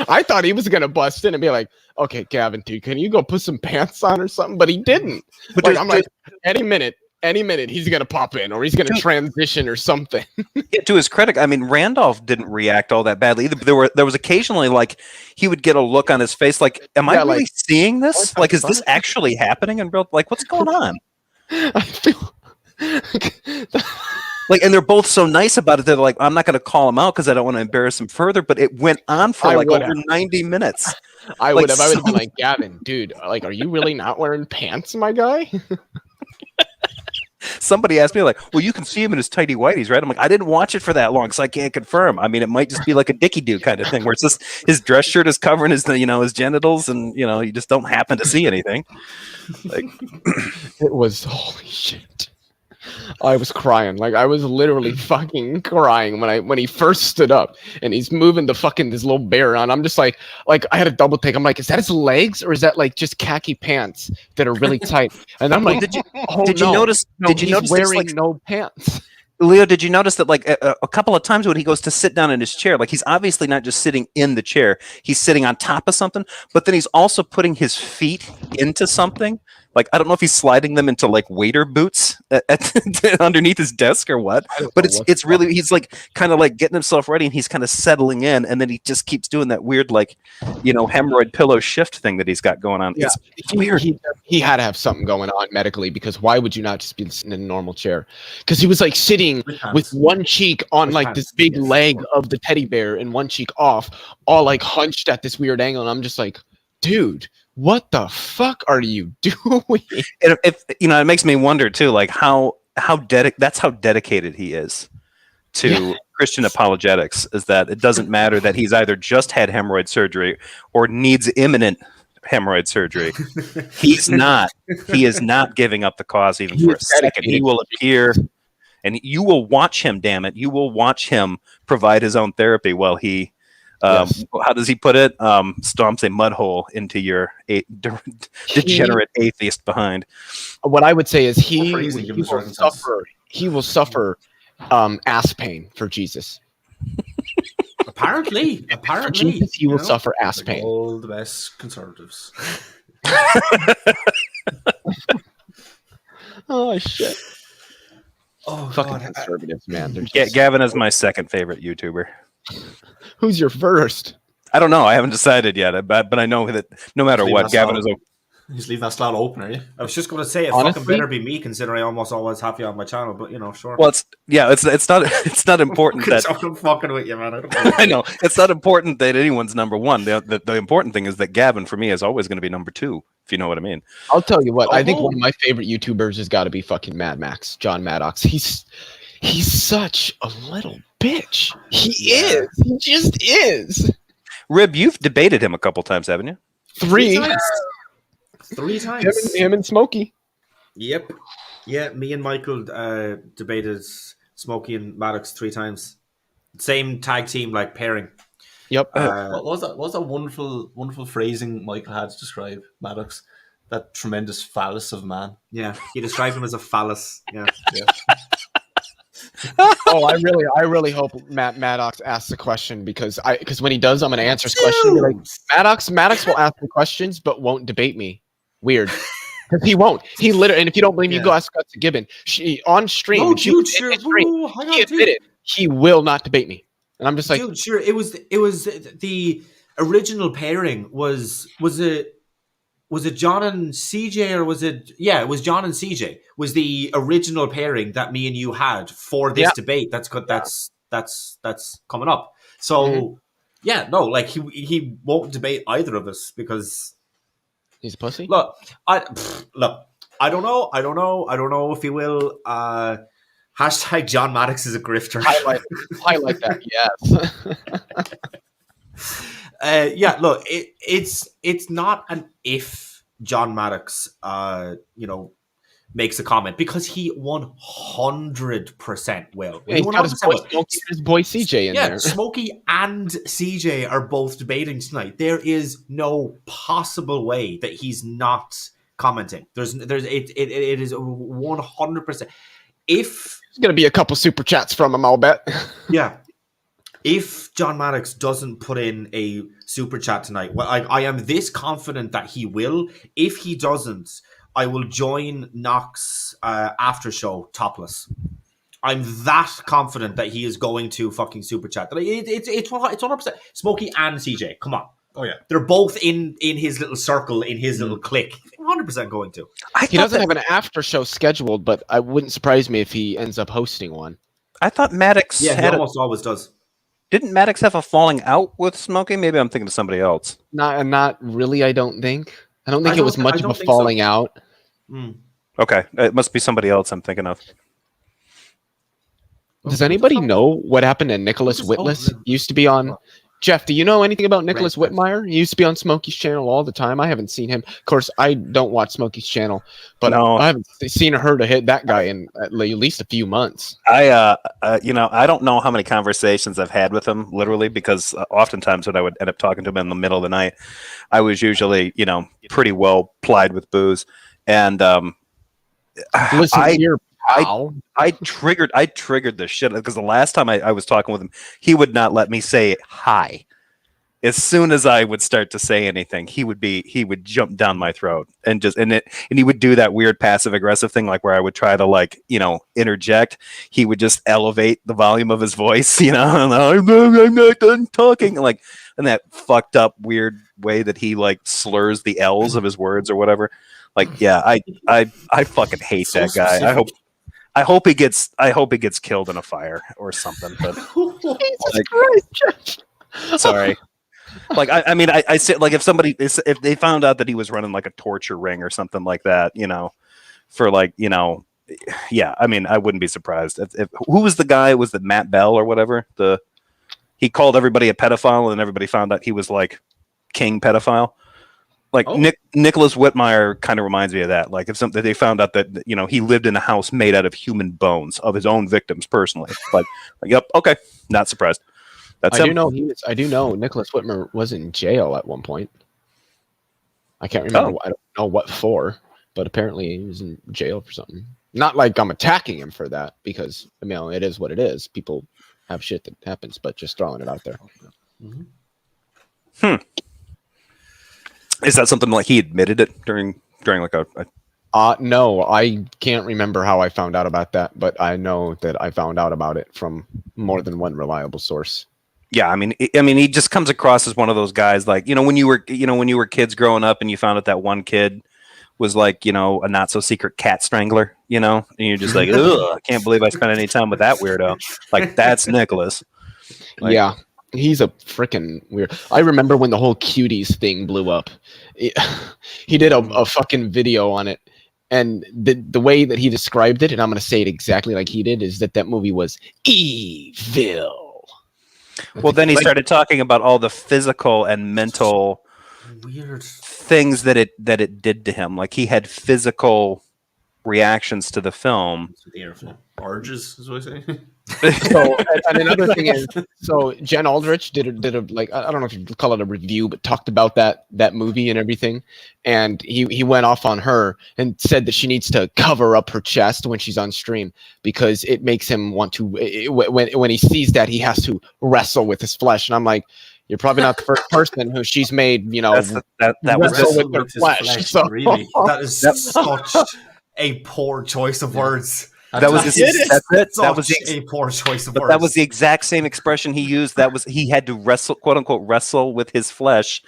I thought he was gonna bust in and be like, "Okay, Gavin, dude, can you go put some pants on or something?" But he didn't. But Like, I'm like, any minute, he's gonna pop in or he's gonna Dude. transition or something. Yeah, to his credit, I mean, Randolph didn't react all that badly either. But there was occasionally like he would get a look on his face, like, "Am I Yeah, really like, seeing this? what Like, the is this fuck?" actually happening in real? Like, what's going on?" I feel Like, and they're both so nice about it. They're like, "I'm not going to call him out because I don't want to embarrass him further." But it went on for I like would over have. 90 minutes. I Like, would have so- been like, Gavin, dude, like, are you really not wearing pants, my guy? Somebody asked me like, "Well, you can see him in his tighty whities, right?" I'm like, "I didn't watch it for that long, so I can't confirm. I mean, it might just be like a Dickie Doo kind of thing, where it's just his dress shirt is covering his, his genitals, and you just don't happen to see anything." Like, It was holy shit. I was crying. Like, I was literally fucking crying when he first stood up and he's moving this little bear around. I'm just like I had a double take. I'm like, is that his legs or is that like just khaki pants that are really tight? And I'm like, did you no, notice? no, Did you he's notice wearing like, no pants? Leo, did you notice that like a couple of times when he goes to sit down in his chair, like he's obviously not just sitting in the chair, he's sitting on top of something, but then he's also putting his feet into something. Like, I don't know if he's sliding them into like waiter boots underneath his desk or what, but it's really, he's like kind of like getting himself ready and he's kind of settling in, and then he just keeps doing that weird like hemorrhoid pillow shift thing that he's got going on. Yeah. It's weird. He had to have something going on medically, because why would you not just be sitting in a normal chair? Because he was like sitting with one cheek on like this big leg of the teddy bear and one cheek off, all like hunched at this weird angle. And I'm just like, dude, what the fuck are you doing? If it makes me wonder too, like that's how dedicated he is to Christian apologetics, is that it doesn't matter that he's either just had hemorrhoid surgery or needs imminent hemorrhoid surgery. He is not giving up the cause even for a second. He will appear, and you will watch him, damn it. You will watch him provide his own therapy while he how does he put it? Stomps a mud hole into your degenerate atheist behind. What I would say is he will suffer ass pain for Jesus. Apparently, For Jesus, he will suffer ass pain. All the best conservatives. Oh shit! Oh, Fucking God. conservatives, man. They're just... Gavin is my second favorite YouTuber. Who's your first? I don't know. I haven't decided yet, but I know that no matter what, Gavin is. He's leaving that slot open, are you? I was just going to say, it Honestly, fucking better be me, considering I almost always have you on my channel. But sure. Well, it's not important that I'm fucking with you, man. I know it's not important that anyone's number one. The important thing is that Gavin, for me, is always going to be number two. If you know what I mean. I'll tell you what. I think one of my favorite YouTubers has got to be fucking Mad Max, John Maddox. He's such a little bitch. He is. He just is. Rib, you've debated him a couple times, haven't you? Three times. Him and Smokey. Yep. Yeah, me and Michael debated Smokey and Maddox 3 times. Same tag team, like pairing. Yep. What was that wonderful phrasing Michael had to describe Maddox? That tremendous phallus of man. Yeah, he described him as a phallus. Yeah. Oh, I really hope Maddox asks a question, because when he does, I'm going to answer his question. Like, Maddox will ask the questions, but won't debate me. Weird. Because he won't. He literally, and if you don't believe me, go ask Scott Gibbon. On stream, No, dude, sure. He admitted he will not debate me. And I'm just like, dude, sure. It was the original pairing was it John and CJ, or was it? Yeah, it was John and CJ. Was the original pairing that me and you had for this debate? That's coming up. So like he won't debate either of us because he's a pussy. Look, I don't know if he will. Hashtag John Maddox is a grifter. Highlight that, yes. Look, it's not an if John Maddox, makes a comment, because he 100% will. Yeah, he's got his boy CJ in there. Yeah, Smokey and CJ are both debating tonight. There is no possible way that he's not commenting. It is 100%. If there's gonna be a couple super chats from him, I'll bet. Yeah. if John Maddox doesn't put in a super chat tonight, well, I am this confident that he will. If he doesn't, I will join Knox after show topless. I'm that confident that he is going to fucking super chat. It's 100%. Smokey and CJ, come on. Oh yeah, they're both in his little circle, in his little clique. 100% going to. He doesn't have an after show scheduled, but I wouldn't surprise me if he ends up hosting one. I thought Maddox. Yeah, he almost always does. Didn't Maddox have a falling out with Smokey? Maybe I'm thinking of somebody else. Not really. I don't think. I don't think it was much of a falling out. Okay, it must be somebody else I'm thinking of. Does anybody know what happened to Nicholas Whitless? He used to be on. Jeff, do you know anything about Nicholas Whitmire? He used to be on Smokey's channel all the time. I haven't seen him. Of course, I don't watch Smokey's channel, but no. I haven't seen or heard to hit that guy in at least a few months. I don't know how many conversations I've had with him, literally, because oftentimes when I would end up talking to him in the middle of the night, I was usually, pretty well plied with booze, and listen here. I triggered the shit because the last time I was talking with him, he would not let me say hi. As soon as I would start to say anything, he would jump down my throat and he would do that weird passive aggressive thing, like where I would try to interject. He would just elevate the volume of his voice, and I'm not done talking, in that fucked up weird way that he slurs the L's of his words or whatever. I fucking hate that guy. I hope he gets killed in a fire or something. But sorry. I say if they found out that he was running a torture ring or something like that, yeah, I wouldn't be surprised. Who was the guy? Was it Matt Bell or whatever? He called everybody a pedophile, and everybody found out he was king pedophile. Nicholas Whitmire kind of reminds me of that. If they found out that he lived in a house made out of human bones of his own victims personally. Yep, okay, not surprised. That's I do know Nicholas Whitmire was in jail at one point. I can't remember. I don't know what for, but apparently he was in jail for something. Not like I'm attacking him for that, because it is what it is. People have shit that happens, but just throwing it out there. Is that something he admitted it during a no, I can't remember how I found out about that, but I know that I found out about it from more than one reliable source. Yeah, he just comes across as one of those guys when you were kids growing up and you found out that one kid was a not so secret cat strangler, and you're just ugh, I can't believe I spent any time with that weirdo. That's Nicholas. Yeah. He's a freaking weird. I remember when the whole cuties thing blew up. He did a fucking video on it, and the way that he described it, and I'm going to say it exactly like he did, is that movie was evil. Well, then he started talking about all the physical and mental weird things that it did to him. He had physical reactions to the film. Orges is what I say. So, and another thing is, Jen Aldrich did a I don't know if you call it a review, but talked about that movie and everything, and he went off on her and said that she needs to cover up her chest when she's on stream because it makes him want to when he sees that he has to wrestle with his flesh, and I'm like, you're probably not the first person who she's made that wrestle with their flesh. So. Really, that is such a poor choice of words. That was a poor choice of words. That was the exact same expression he used. He had to wrestle, quote unquote, wrestle with his flesh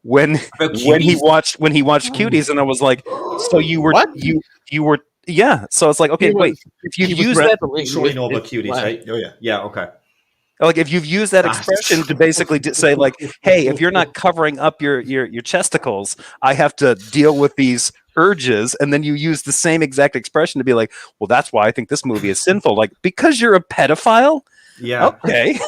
when he watched Cuties, and I was like, so you were what? You were yeah. So it's okay, wait. If you use that, you surely know about Cuties, right? Oh yeah, okay. If you've used that expression to basically say hey, if you're not covering up your chesticles, I have to deal with these urges, and then you use the same exact expression to be well, that's why I think this movie is sinful. Because you're a pedophile? Yeah. Okay.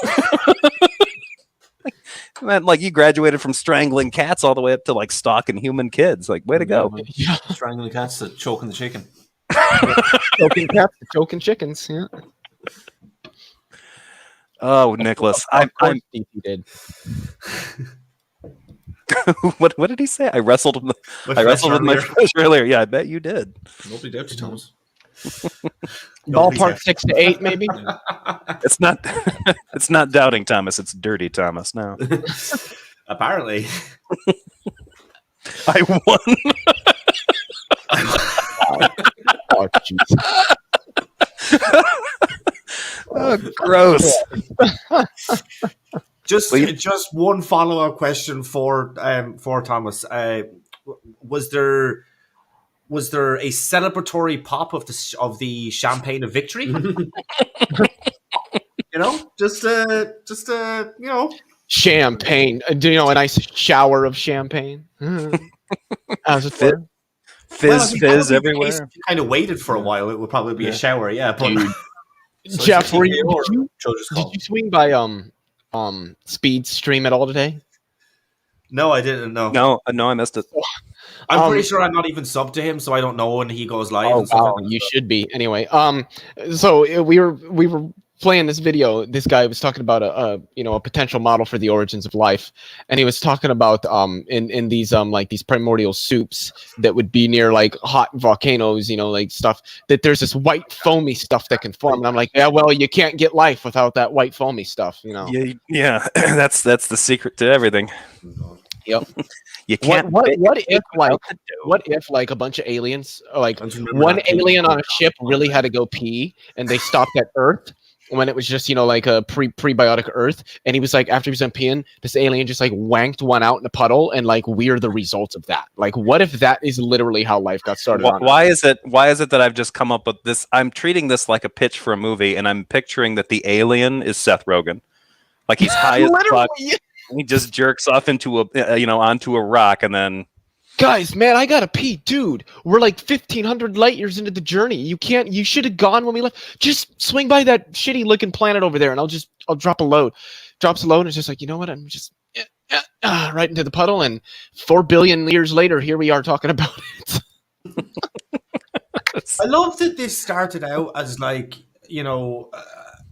Man, you graduated from strangling cats all the way up to stalking human kids. Way to go. Yeah. Strangling cats to choking the chicken. Choking cats to choking chickens, yeah. Oh, Nicholas. I think he did. What did he say? I wrestled with my flesh earlier. Yeah, I bet you did. Nobody doubts you, Thomas. Ballpark 6 to 8, maybe. It's not. It's not Doubting Thomas. It's Dirty Thomas now. Apparently. I won. Oh, jeez. Oh, gross. Just one follow-up question for Thomas. Was there a celebratory pop of the champagne of victory? Champagne. Do you know a nice shower of champagne? How's it feel? Fizz everywhere. If you kind of waited for a while, it would probably be a shower. Yeah, but Jeff, did you swing by Speed Stream at all today? No, I didn't know. No, I missed it. I'm pretty sure I'm not even subbed to him, so I don't know when he goes live. Oh, and stuff wow, like that. you should be. Anyway, so we were playing this video. This guy was talking about a potential model for the origins of life, and he was talking about in these like these primordial soups that would be near like hot volcanoes, like stuff that there's this white foamy stuff that can form. And I'm like, yeah, well, you can't get life without that white foamy stuff, Yeah. That's the secret to everything. Yep. You can't. What if like a bunch of aliens, like one alien on a ship, really had to go pee, and they stopped at Earth when it was just like a prebiotic Earth, and he was like, after he was done peeing, this alien just like wanked one out in a puddle, and like we're the result of that. Like, what if that is literally how life got started? Why is it that I've just come up with this? I'm treating this like a pitch for a movie, and I'm picturing that the alien is Seth Rogen, like he's high as fuck. He just jerks off into onto a rock, and then guys, man, I gotta pee, dude. We're like 1,500 light years into the journey. You should have gone when we left. Just swing by that shitty looking planet over there, and I'll drop a load. Drops a load, and it's just like, you know what? I'm just right into the puddle, and 4 billion years later, here we are talking about it. I love that this started out as like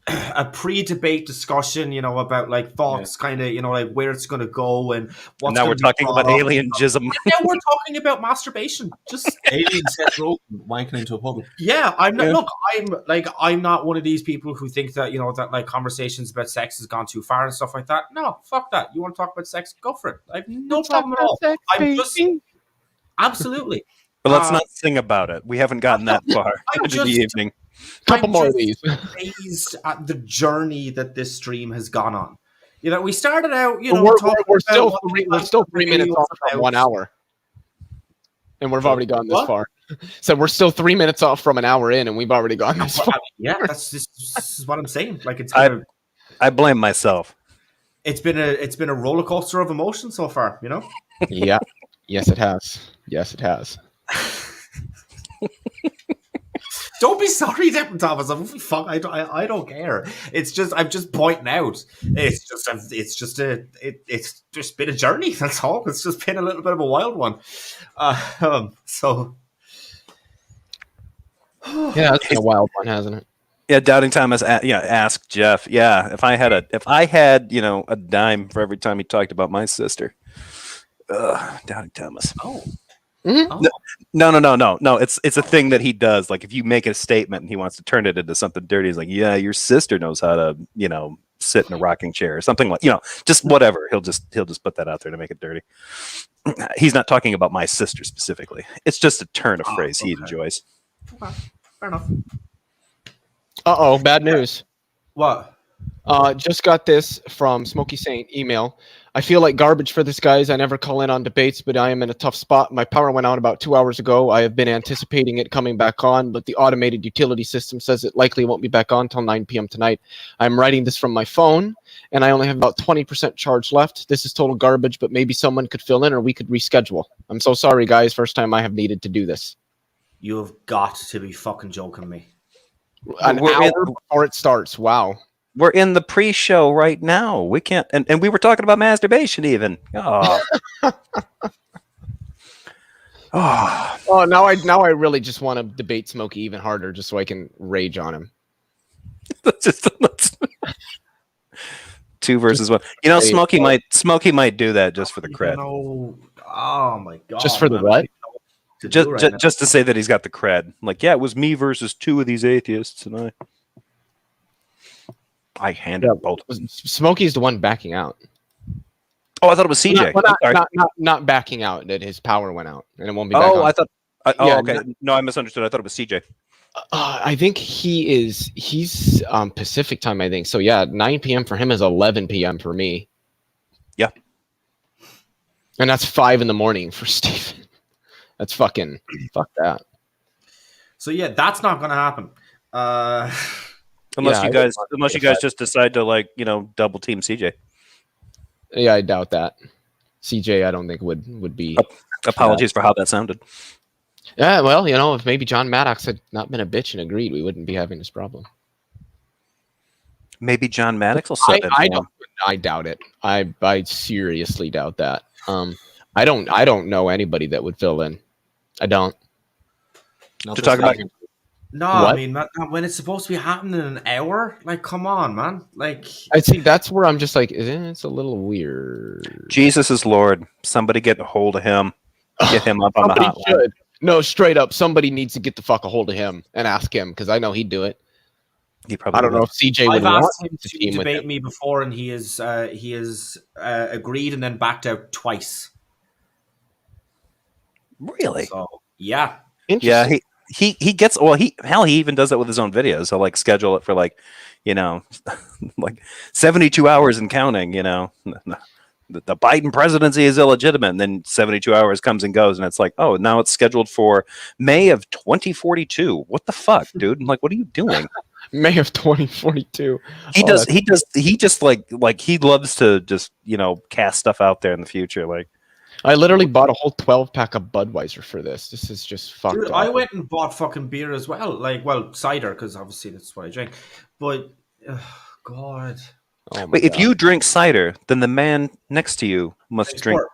a pre-debate discussion, about like thoughts, kind of, like where it's going to go and what's. Now we're talking about alien jism. Now we're talking about masturbation. Just alien Seth Rogen wanking into a puddle. Yeah, I'm not. Look, I'm not one of these people who think that that like conversations about sex has gone too far and stuff like that. No, fuck that. You want to talk about sex? Go for it. I have no problem at all. I'm just absolutely. But let's not sing about it. We haven't gotten that far into the evening. Couple more of these. Amazed at the journey that this stream has gone on. We started out. We're still 3 minutes off from 1 hour, and we've already gone this far. So we're still 3 minutes off from an hour in, and we've already gone this far. Yeah, this is what I'm saying. Like I blame myself. It's been a roller coaster of emotion so far. Yeah. Yes, it has. Yes, it has. Don't be sorry, Thomas. I don't care. It's just I'm just pointing out. It's just been a journey. That's all. It's just been a little bit of a wild one. So yeah, it's been a wild one, hasn't it? Yeah, Doubting Thomas. Ask Jeff. Yeah, if I had a dime for every time he talked about my sister. Doubting Thomas. Oh. Mm-hmm. No. It's a thing that he does. Like if you make a statement and he wants to turn it into something dirty, he's like, "Yeah, your sister knows how to, sit in a rocking chair or something like, just whatever." He'll just put that out there to make it dirty. He's not talking about my sister specifically. It's just a turn of phrase he enjoys. Okay. Fair enough. Bad news. What? Just got this from Smokey Saint email. I feel like garbage for this, guys. I never call in on debates, but I am in a tough spot. My power went out about 2 hours ago. I have been anticipating it coming back on, but the automated utility system says it likely won't be back on until 9 p.m. tonight. I'm writing this from my phone, and I only have about 20% charge left. This is total garbage, but maybe someone could fill in or we could reschedule. I'm so sorry, guys. First time I have needed to do this. You have got to be fucking joking me. An hour before it starts. Wow. We're in the pre-show right now. We can't, and we were talking about masturbation even. Oh, oh. Now I really just want to debate Smokey even harder, just so I can rage on him. let's 2 versus 1. Smokey might do that just for the cred. Oh my god! Just for the what? to do right now. Just to say that he's got the cred. Like, yeah, it was me versus 2 of these atheists, and I handled both. Smokey's the one backing out. Oh, I thought it was CJ. Not backing out. That his power went out, and it won't be. Back Oh, on. I thought. Yeah, okay. No, I misunderstood. I thought it was CJ. I think he's Pacific time. I think so. Yeah, 9 p.m. for him is 11 p.m. for me. Yeah, and that's 5 in the morning for Steven. That's fuck that. So yeah, that's not gonna happen. Unless you guys just decide to, like, double team CJ. Yeah, I doubt that. CJ, I don't think would be. Apologies for how that sounded. Yeah, well, if maybe John Maddox had not been a bitch and agreed, we wouldn't be having this problem. Maybe John Maddox will set it. I doubt it. I seriously doubt that. I don't know anybody that would fill in. I don't. To talk about. No, what? I mean, when it's supposed to be happening in an hour, like, come on, man. Like, I think that's where I'm just like, it's a little weird. Jesus is Lord. Somebody get a hold of him. Get him up on the hotline. Should. No, straight up, somebody needs to get the fuck a hold of him and ask him, because I know he'd do it. He probably. I don't know if CJ would I've want asked him to team with debate him. me before, and he has agreed and then backed out twice. Really? So yeah. Yeah, he gets he even does that with his own videos. He'll, like, schedule it for, like, like 72 hours and counting. The Biden presidency is illegitimate, and then 72 hours comes and goes, and it's like, oh, now it's scheduled for May of 2042. What the fuck, dude? I'm like, what are you doing? May of 2042. He just like he loves to just cast stuff out there in the future. Like, I literally bought a whole 12-pack of Budweiser for this. This is just fucked Dude, up. I went and bought fucking beer as well. Like, well, cider, because obviously that's what I drink. But, God. Oh wait, if you drink cider, then the man next to you must drink. Port.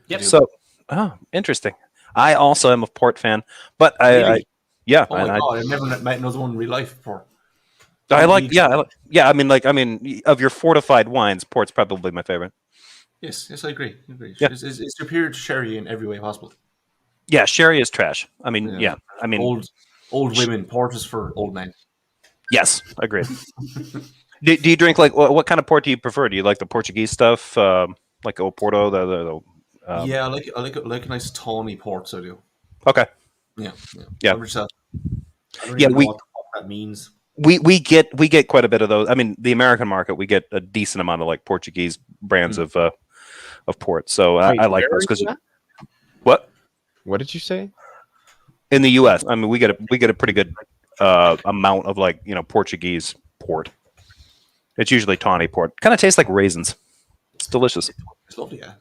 Yep. So, interesting. I also am a port fan, but Really? Oh my God, I've never met another one in real life before. I I mean, of your fortified wines, port's probably my favorite. Yes, I agree. Yeah. It's superior to sherry in every way possible. Yeah, sherry is trash. I mean, yeah. I mean, old women, port is for old men. Yes, agreed. Do you drink, like, what kind of port do you prefer? Do you like the Portuguese stuff, like Oporto? Yeah, I like a nice tawny port. So I do. Okay. Yeah. Yeah. I don't Yeah, even know what the fuck that means. We get quite a bit of those. I mean, the American market, we get a decent amount of, like, Portuguese brands of port. So Wait, I like where those is because that? What did you say? in the U.S., I mean, we get a pretty good amount of, like, Portuguese port. It's usually tawny port. Kind of tastes like raisins. It's delicious. It's lovely. Yeah,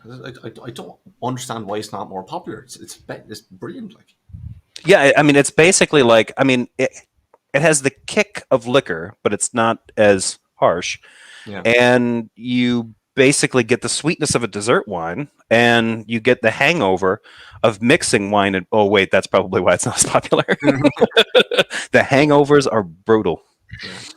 I don't understand why it's not more popular. It's brilliant. Like, Yeah, I mean, it's basically like, I mean, it has the kick of liquor, but it's not as harsh. Yeah. And you basically get the sweetness of a dessert wine, and you get the hangover of mixing wine. And oh wait, that's probably why it's not as popular. The hangovers are brutal.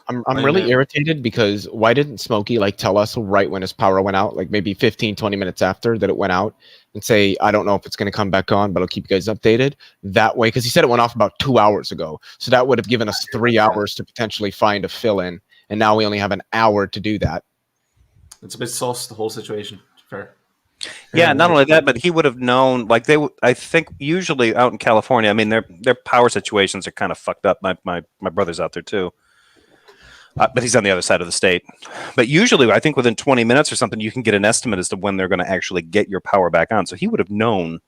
I'm really irritated because why didn't Smokey, like, tell us right when his power went out, like maybe 15-20 minutes after that it went out, and say, I don't know if it's going to come back on, but I'll keep you guys updated that way, because he said it went off about 2 hours ago, so that would have given us 3 hours to potentially find a fill-in, and now we only have an hour to do that. it's a bit sus, the whole situation. Fair. Yeah, not only that, but he would have known. Like, I think usually out in California, I mean, their power situations are kind of fucked up. My brother's out there too. But he's on the other side of the state. But usually, I think within 20 minutes or something, you can get an estimate as to when they're going to actually get your power back on. So he would have known.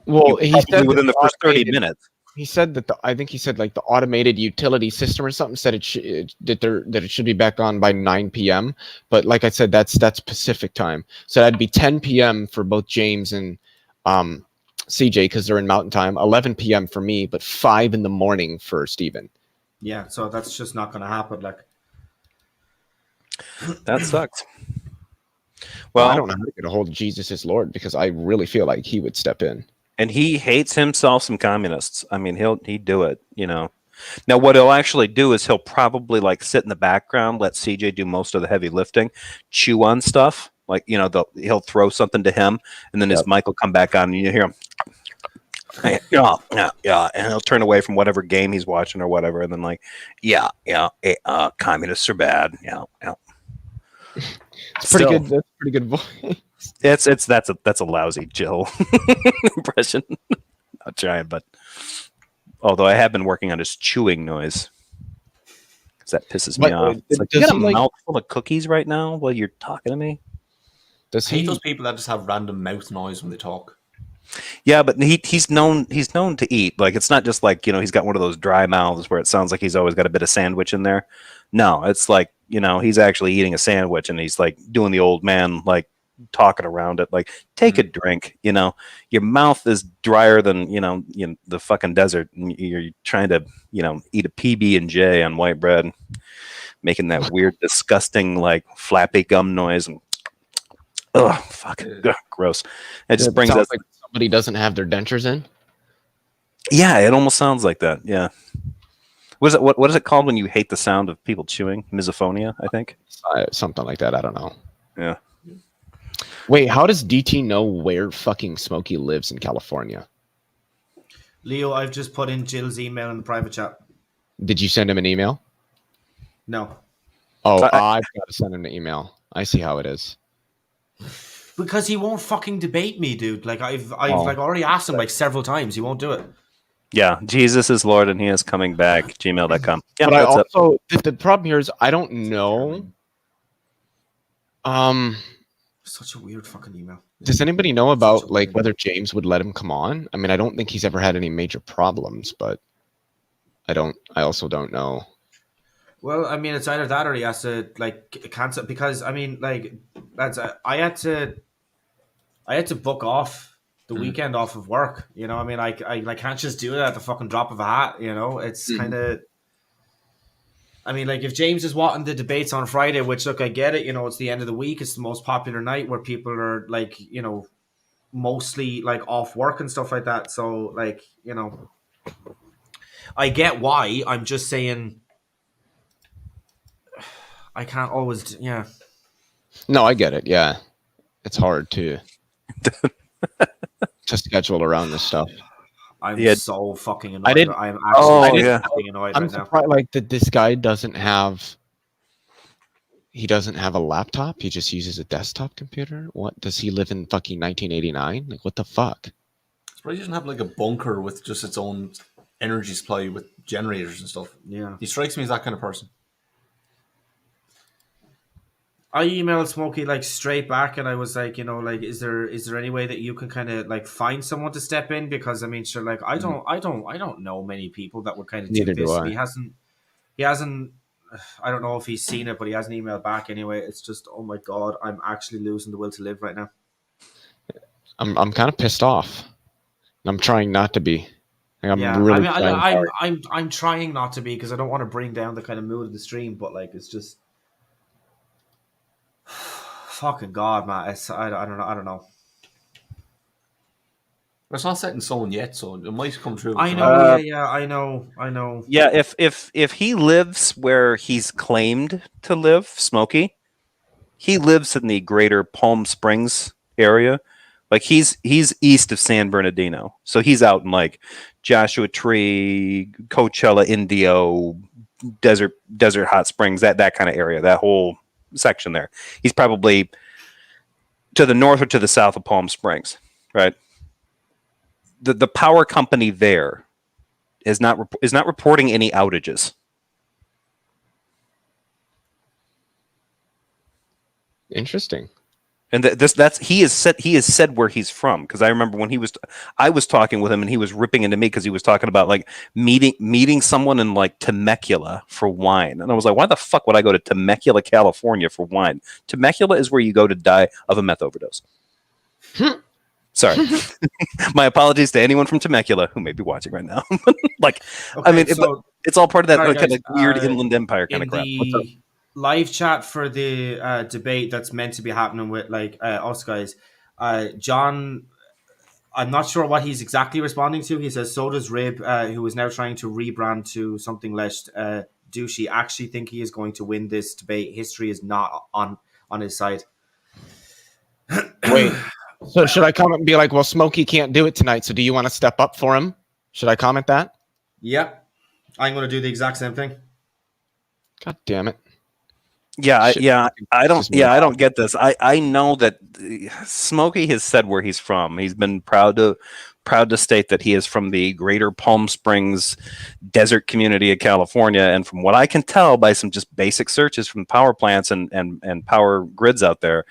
Well, he said within the first 30 minutes. He said that like the automated utility system or something said that it should be back on by 9 p.m. But like I said, that's Pacific time, so that'd be 10 p.m. for both James and CJ because they're in Mountain Time. 11 p.m. for me, but 5 in the morning for Steven. Yeah, so that's just not going to happen. Like, that sucks. Well, I don't know how to get a hold of Jesus is Lord because I really feel like he would step in. And he hates himself some communists. I mean, he'd do it, Now, what he'll actually do is he'll probably, like, sit in the background, let CJ do most of the heavy lifting, chew on stuff. Like, he'll throw something to him, and then his mic will come back on, and you hear him. Yeah, and he'll turn away from whatever game he's watching or whatever, and then like, communists are bad. Yeah. It's pretty Still, good. That's a pretty good voice. that's a lousy Jill impression. Not trying, but although I have been working on his chewing noise, because that pisses me off. It's like, you got a mouthful of cookies right now while you're talking to me. Does I hate he? those people that just have random mouth noise when they talk. Yeah, but he's known to eat. Like, it's not just like, he's got one of those dry mouths where it sounds like he's always got a bit of sandwich in there. No, it's like, he's actually eating a sandwich and he's like doing the old man, like talking around it, like, take a drink. Your mouth is drier than the fucking desert, and you're trying to eat a PB&J on white bread, making that weird, disgusting, like flappy gum noise, and fuck, gross. It just brings us like somebody doesn't have their dentures in. Yeah, it almost sounds like that. Yeah. What is it called when you hate the sound of people chewing? Misophonia, I think. Something like that. I don't know. Yeah. Wait, how does DT know where fucking Smokey lives in California? Leo, I've just put in Jill's email in the private chat. Did you send him an email? No. Oh, I've got to send him an email. I see how it is. Because he won't fucking debate me, dude. Like I've like already asked him like several times. He won't do it. Yeah, Jesus is Lord and he is coming back. Gmail.com. Yeah, but I also the problem here is I don't know. Such a weird fucking email. Does anybody know about like whether James would let him come on? I mean, I don't think he's ever had any major problems, but I also don't know. Well, I mean, it's either that or he has to like cancel, because I mean, like I had to book off the weekend off of work. I mean, I can't just do that at the fucking drop of a hat. It's kind of. I mean, like if James is wanting the debates on Friday, which look, I get it. It's the end of the week. It's the most popular night where people are like, mostly like off work and stuff like that. So like, I get why. I'm just saying. I can't always, yeah. No, I get it. Yeah, it's hard to schedule around this stuff. I'm so fucking annoyed. I didn't. I'm actually fucking annoyed I'm right surprised, now. like that this guy doesn't have. He doesn't have a laptop. He just uses a desktop computer. What does he live in? Fucking 1989? Like what the fuck? He doesn't have like a bunker with just its own energy supply with generators and stuff. Yeah, he strikes me as that kind of person. I emailed Smokey like straight back, and I was like, like, is there any way that you can kind of like find someone to step in? Because I mean, sure, like I don't know many people that would kind of do Neither this. do I. He hasn't. I don't know if he's seen it, but he hasn't emailed back anyway. It's just, oh my god, I'm actually losing the will to live right now. I'm kind of pissed off. I'm trying not to be. Like, I'm trying not to be, because I don't want to bring down the kind of mood of the stream, but like it's just. Fucking god, man! I don't know. It's not set in stone yet, so it might come true. I know, I know. Yeah, if he lives where he's claimed to live, Smokey, he lives in the greater Palm Springs area. Like he's east of San Bernardino, so he's out in like Joshua Tree, Coachella, Indio, Desert Hot Springs, that kind of area, that whole section there. He's probably to the north or to the south of Palm Springs, right? The power company there is not reporting any outages. Interesting. And he has said where he's from, because I remember when I was talking with him and he was ripping into me because he was talking about like meeting someone in like Temecula for wine, and I was like, why the fuck would I go to Temecula, California for wine? Temecula is where you go to die of a meth overdose. Sorry, my apologies to anyone from Temecula who may be watching right now. Like, okay, I mean, it's all part of that kind of weird inland empire kind of crap. What's up? Live chat for the debate that's meant to be happening with like us guys. John, I'm not sure what he's exactly responding to. He says, so does Rib, who is now trying to rebrand to something less douchey, actually think he is going to win this debate. History is not on his side. Wait, So should I comment and be like, well, Smokey can't do it tonight, so do you want to step up for him? Should I comment that? Yep. I'm going to do the exact same thing. God damn it. Yeah, Shit. I don't get this. I know that Smokey has said where he's from. He's been proud to state that he is from the greater Palm Springs desert community of California. And from what I can tell by some just basic searches from power plants and power grids out there,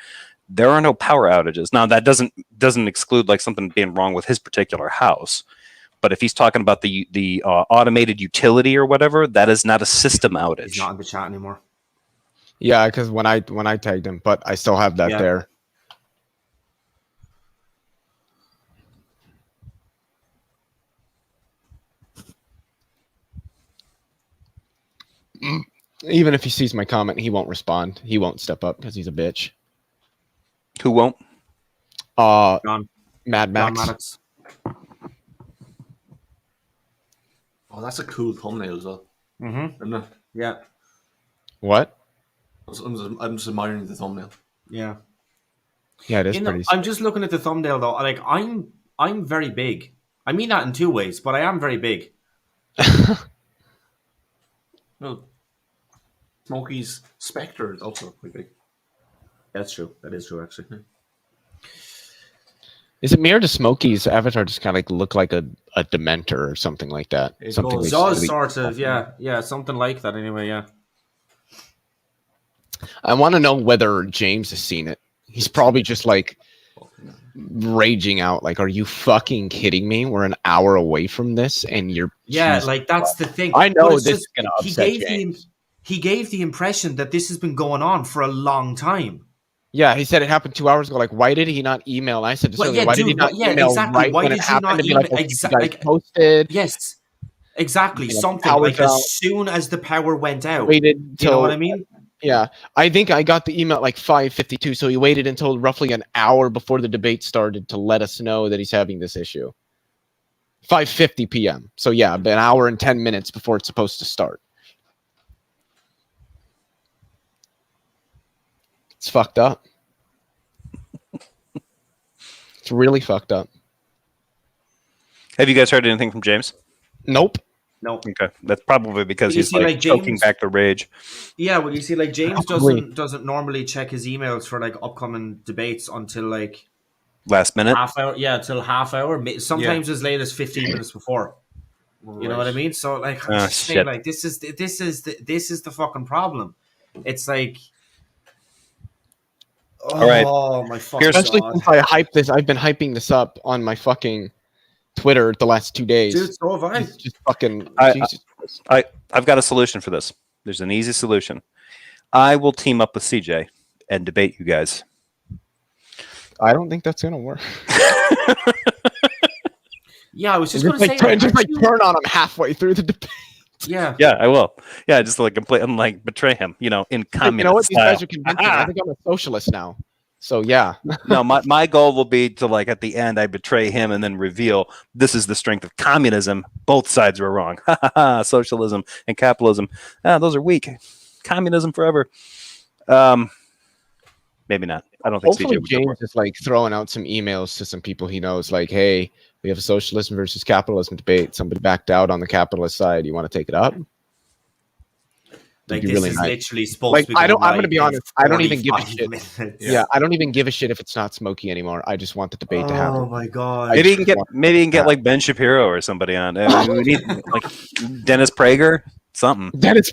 there are no power outages. Now that doesn't exclude like something being wrong with his particular house. But if he's talking about the automated utility or whatever, that is not a system outage. He's not in the chat anymore. Yeah, because when I tagged him, but I still have that there. Even if he sees my comment, he won't respond. He won't step up because he's a bitch. Who won't? John. Mad Max. John Maddox. Oh, that's a cool thumbnail as well. Mm-hmm. Isn't it? Yeah. What? I'm just admiring the thumbnail. Yeah. Yeah, it is You know, pretty. I'm just looking at the thumbnail though. Like I'm very big. I mean that in two ways, but I am very big. No, Smokey's Spectre is also quite big. That's true. That is true, actually. Is it me or does Smokey's avatar just kind of like look like a Dementor or something like that? It Something does. It like does sort of, yeah, something like that. Anyway, yeah. I want to know whether James has seen it. He's probably just like raging out. Like, are you fucking kidding me? We're an hour away from this, and you're Like that's the thing. I know But it's this just- is gonna upset James. He gave the impression that this has been going on for a long time. Yeah, he said it happened 2 hours ago. Like, why did he not email? I said, Well, Sylvia, yeah, why did he dude, not yeah, email exactly. right Why when did it you happened not to be like, email- okay, exa- you guys like- posted? Yes, exactly. You know, Something power's like out. as soon as the power went out. Waited till You know what I mean? Yeah, I think I got the email at like 5:52. So he waited until roughly an hour before the debate started to let us know that he's having this issue. 5:50 p.m. So yeah, an hour and 10 minutes before it's supposed to start. It's fucked up. It's really fucked up. Have you guys heard anything from James? Nope. No. Okay, that's probably because You he's see, like, choking James- back the rage. Yeah, well, you see, like James Probably. doesn't normally check his emails for like upcoming debates until like Last minute. half hour. Yeah, till half hour. Sometimes as late as 15 minutes before. You know what I mean? So like, I'm Ah, just saying, shit. like this is the fucking problem. It's like, All right. oh my fucking Here's- Especially god, since I hyped this. I've been hyping this up on my fucking Twitter the last 2 days. dude. So have I. It's just fucking Jesus. I've got a solution for this. There's an easy solution. I will team up with CJ and debate you guys. I don't think that's gonna work. Yeah, I was just Just gonna like, say, just like aren't you- turn on him halfway through the debate. yeah. Yeah, I will. Yeah, just like complete and like betray him, in You communist know what? These style. guys are convincing. I think I'm a socialist now. So yeah, No, my goal will be to like at the end I betray him and then reveal this is the strength of communism. Both sides were wrong. Socialism and capitalism, those are weak. Communism forever. Maybe not. I don't think hopefully CJ would go for James is like throwing out some emails to some people he knows, like, "Hey, we have a socialism versus capitalism debate. Somebody backed out on the capitalist side. You want to take it up?" Like be this really is nice. literally supposed Like, to be. I don't- going I'm gonna live be in honest, I don't even give a 45 shit. minutes. Yeah, I don't even give a shit if it's not Smokey anymore. I just want the debate to Oh happen. my god. Maybe you can get Yeah. like Ben Shapiro or somebody on. We need like Dennis Prager, something. That is.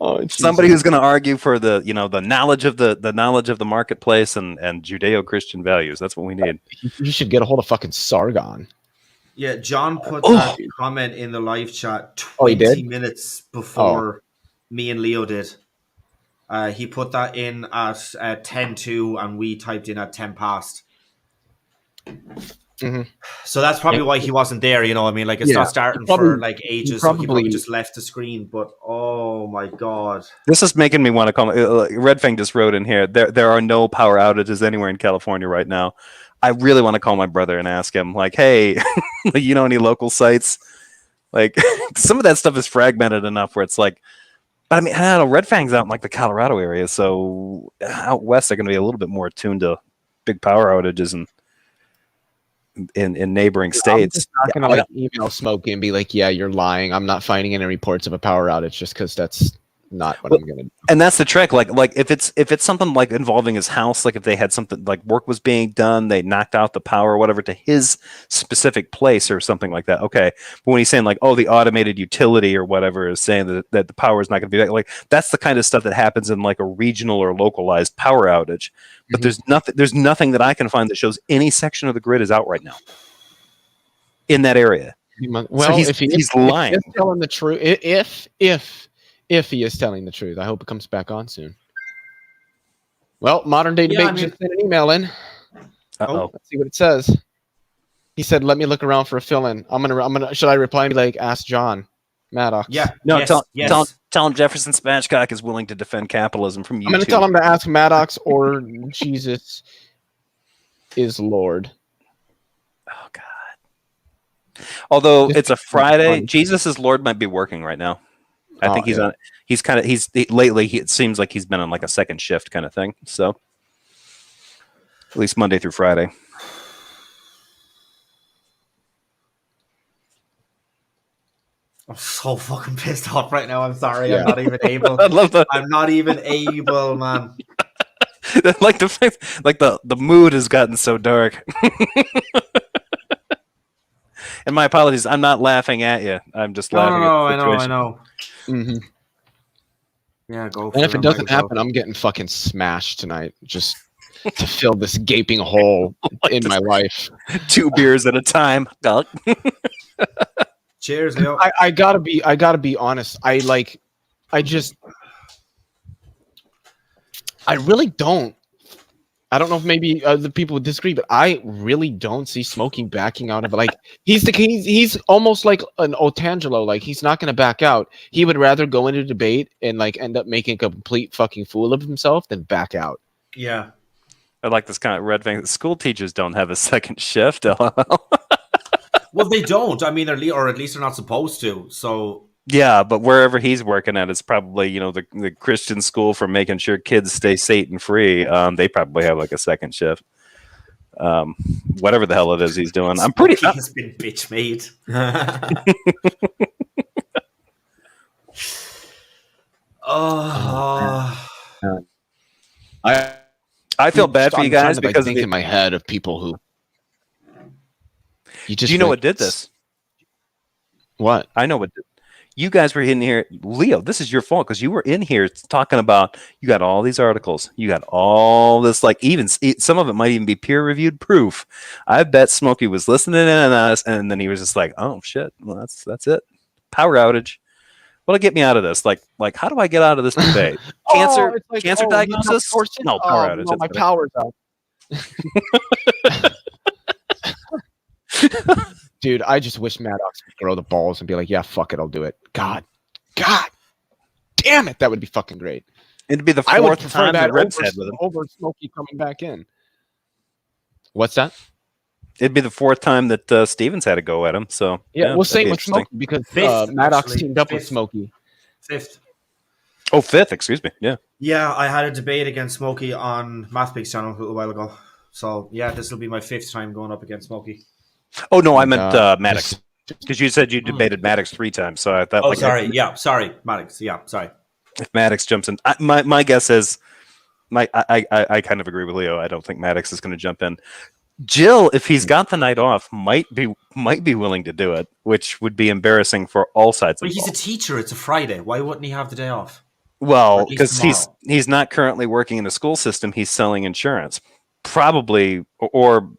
Oh, Somebody Jesus. who's going to argue for the the knowledge of the knowledge of the marketplace and Judeo-Christian values. That's what we need. You should get a hold of fucking Sargon. Yeah, John put Oh. that comment in the live chat Oh, he 20 did? minutes before me and Leo did. He put that in at 10:02 and we typed in at 10 past. Mhm. So that's probably Yeah. why he wasn't there, you know what I mean? Like it's Yeah. not starting He probably- for like ages, so he probably probably- just left the screen. But oh my god. This is making me want to call. Red Fang just wrote in here. There are no power outages anywhere in California right now. I really want to call my brother and ask him, like, hey, you know any local sites? Like, some of that stuff is fragmented enough where it's like, but I mean, I don't know, Red Fang's out in like the Colorado area, so out west they're going to be a little bit more attuned to big power outages in neighboring states. I'm just not gonna like email Smokey and be like, "Yeah, you're lying. I'm not finding any reports of a power outage," just because that's not what I'm gonna do. And that's the trick. Like if it's something like involving his house, like if they had something like work was being done, they knocked out the power or whatever to his specific place or something like that. Okay. But when he's saying like, oh, the automated utility or whatever is saying that the power is not going to be that, like that's the kind of stuff that happens in like a regional or localized power outage. But there's nothing that I can find that shows any section of the grid is out right now in that area. Well, so he's lying. If he's telling the truth, if he is telling the truth, I hope it comes back on soon. Well, Modern Day Debate just sent an email in. Uh-oh. Let's see what it says. He said, "Let me look around for a fill-in." I'm gonna. Should I reply and be like, "Ask John Maddox"? Yeah. No, Yes, tell him Jefferson Spatchcock is willing to defend capitalism from YouTube. I'm gonna tell him to ask Maddox or Jesus is Lord. Oh God. Although Just it's a Friday, Jesus is Lord might be working right now. I think he's on. Lately. It seems like he's been on like a second shift kind of thing. So at least Monday through Friday. I'm so fucking pissed off right now. I'm sorry. Yeah. I'm not even able. I love the I'm not even able, man. like the mood has gotten so dark. And my apologies. I'm not laughing at you. I'm just laughing. I at the situation. know. Mm-hmm. Yeah, go. And if it doesn't happen, I'm getting fucking smashed tonight, just to fill this gaping hole in my life. 2 beers at a time. Cheers, Leo. I gotta be honest. I really don't. I don't know if maybe other people would disagree, but I really don't see Smokey backing out of it. Like he's almost like an Otangelo. Like he's not going to back out. He would rather go into debate and like end up making a complete fucking fool of himself than back out. Yeah. I like this kind of red thing. School teachers don't have a second shift. LOL. Well, they don't. I mean, or at least they're not supposed to. So Yeah, but wherever he's working at, it's probably the Christian school for making sure kids stay Satan free. They probably have like a second shift. Whatever the hell it is he's doing, I'm pretty. Smokey has been bitch made. I feel bad for you guys I'm trying to, because think in my head of people who. Do you know what did this? What? I know what. You guys were in here, Leo. This is your fault because you were in here talking about. You got all these articles. You got all this, like even some of it might even be peer-reviewed proof. I bet Smokey was listening in on us, and then he was just like, "Oh shit, well that's it. Power outage. What'll get me out of this? Like how do I get out of this debate? Cancer, cancer diagnosis? No, power outage. No, my power's out. Dude, I just wish Maddox would throw the balls and be like, "Yeah, fuck it, I'll do it." God damn it, that would be fucking great. It'd be the I would fourth prefer time that that Ribs had with him. over Smokey coming back in. What's that? It'd be the fourth time that Stevens had to go at him. So Yeah, well, that'd same be with interesting. Smokey because Fifth, Maddox actually. teamed up with Fifth. Smokey. Fifth. Oh, fifth. Excuse me. Yeah. Yeah, I had a debate against Smokey on MathPig's channel a little while ago. So yeah, this will be my 5th time going up against Smokey. Oh no, I meant Maddox. Because you said you debated Maddox 3 times, so I thought. Oh, sorry. Yeah, sorry, Maddox. Yeah, sorry. If Maddox jumps in, my guess is, I kind of agree with Leo. I don't think Maddox is going to jump in. Jill, if he's got the night off, might be willing to do it, which would be embarrassing for all sides. But he's a teacher. It's a Friday. Why wouldn't he have the day off? Well, at least because tomorrow. he's not currently working in the school system. He's selling insurance, probably, or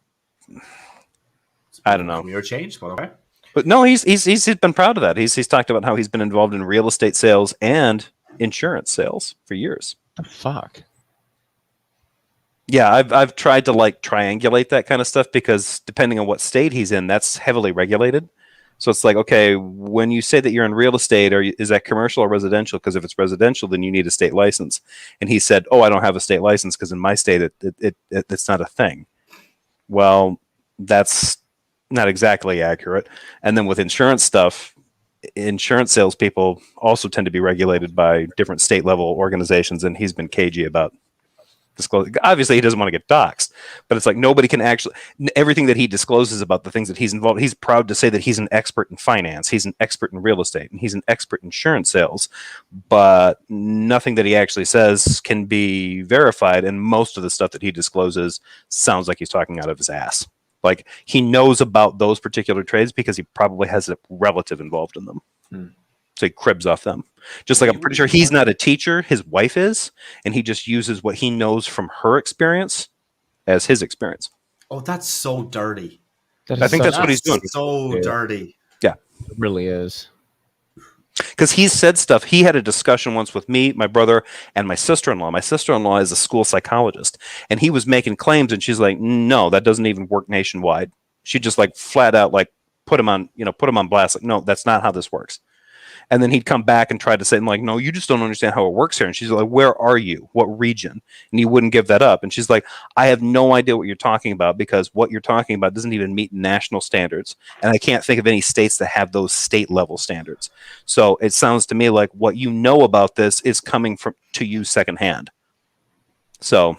I don't know. Career change, but okay. But no, he's been proud of that. He's talked about how he's been involved in real estate sales and insurance sales for years. The fuck? Yeah, I've tried to like triangulate that kind of stuff because depending on what state he's in, that's heavily regulated. So it's like, okay, when you say that you're in real estate, is that commercial or residential? Because if it's residential, then you need a state license. And he said, "Oh, I don't have a state license because in my state it's not a thing." Well, that's not exactly accurate. And then with insurance stuff, insurance salespeople also tend to be regulated by different state level organizations, and he's been cagey about disclose. Obviously, he doesn't want to get doxxed, but it's like nobody can actually. Everything that he discloses about the things that he's involved, he's proud to say that he's an expert in finance, he's an expert in real estate, and he's an expert in insurance sales. But nothing that he actually says can be verified, and most of the stuff that he discloses sounds like he's talking out of his ass. Like he knows about those particular trades because he probably has a relative involved in them. So he cribs off them. Just like I'm pretty sure he's not a teacher, his wife is, and he just uses what he knows from her experience as his experience. Oh, that's so dirty. I think that's what he's doing. So dirty. Yeah. It really is. Because he's said stuff. He had a discussion once with me, my brother, and my sister-in-law. My sister-in-law is a school psychologist, and he was making claims, and she's like, "No, that doesn't even work nationwide." She just like flat out like put him on blast. Like, no, that's not how this works. And then he'd come back and try to say, like, no, you just don't understand how it works here. And she's like, where are you? What region? And he wouldn't give that up. And she's like, I have no idea what you're talking about because what you're talking about doesn't even meet national standards. And I can't think of any states that have those state level standards. So it sounds to me like what you know about this is coming from to you secondhand. So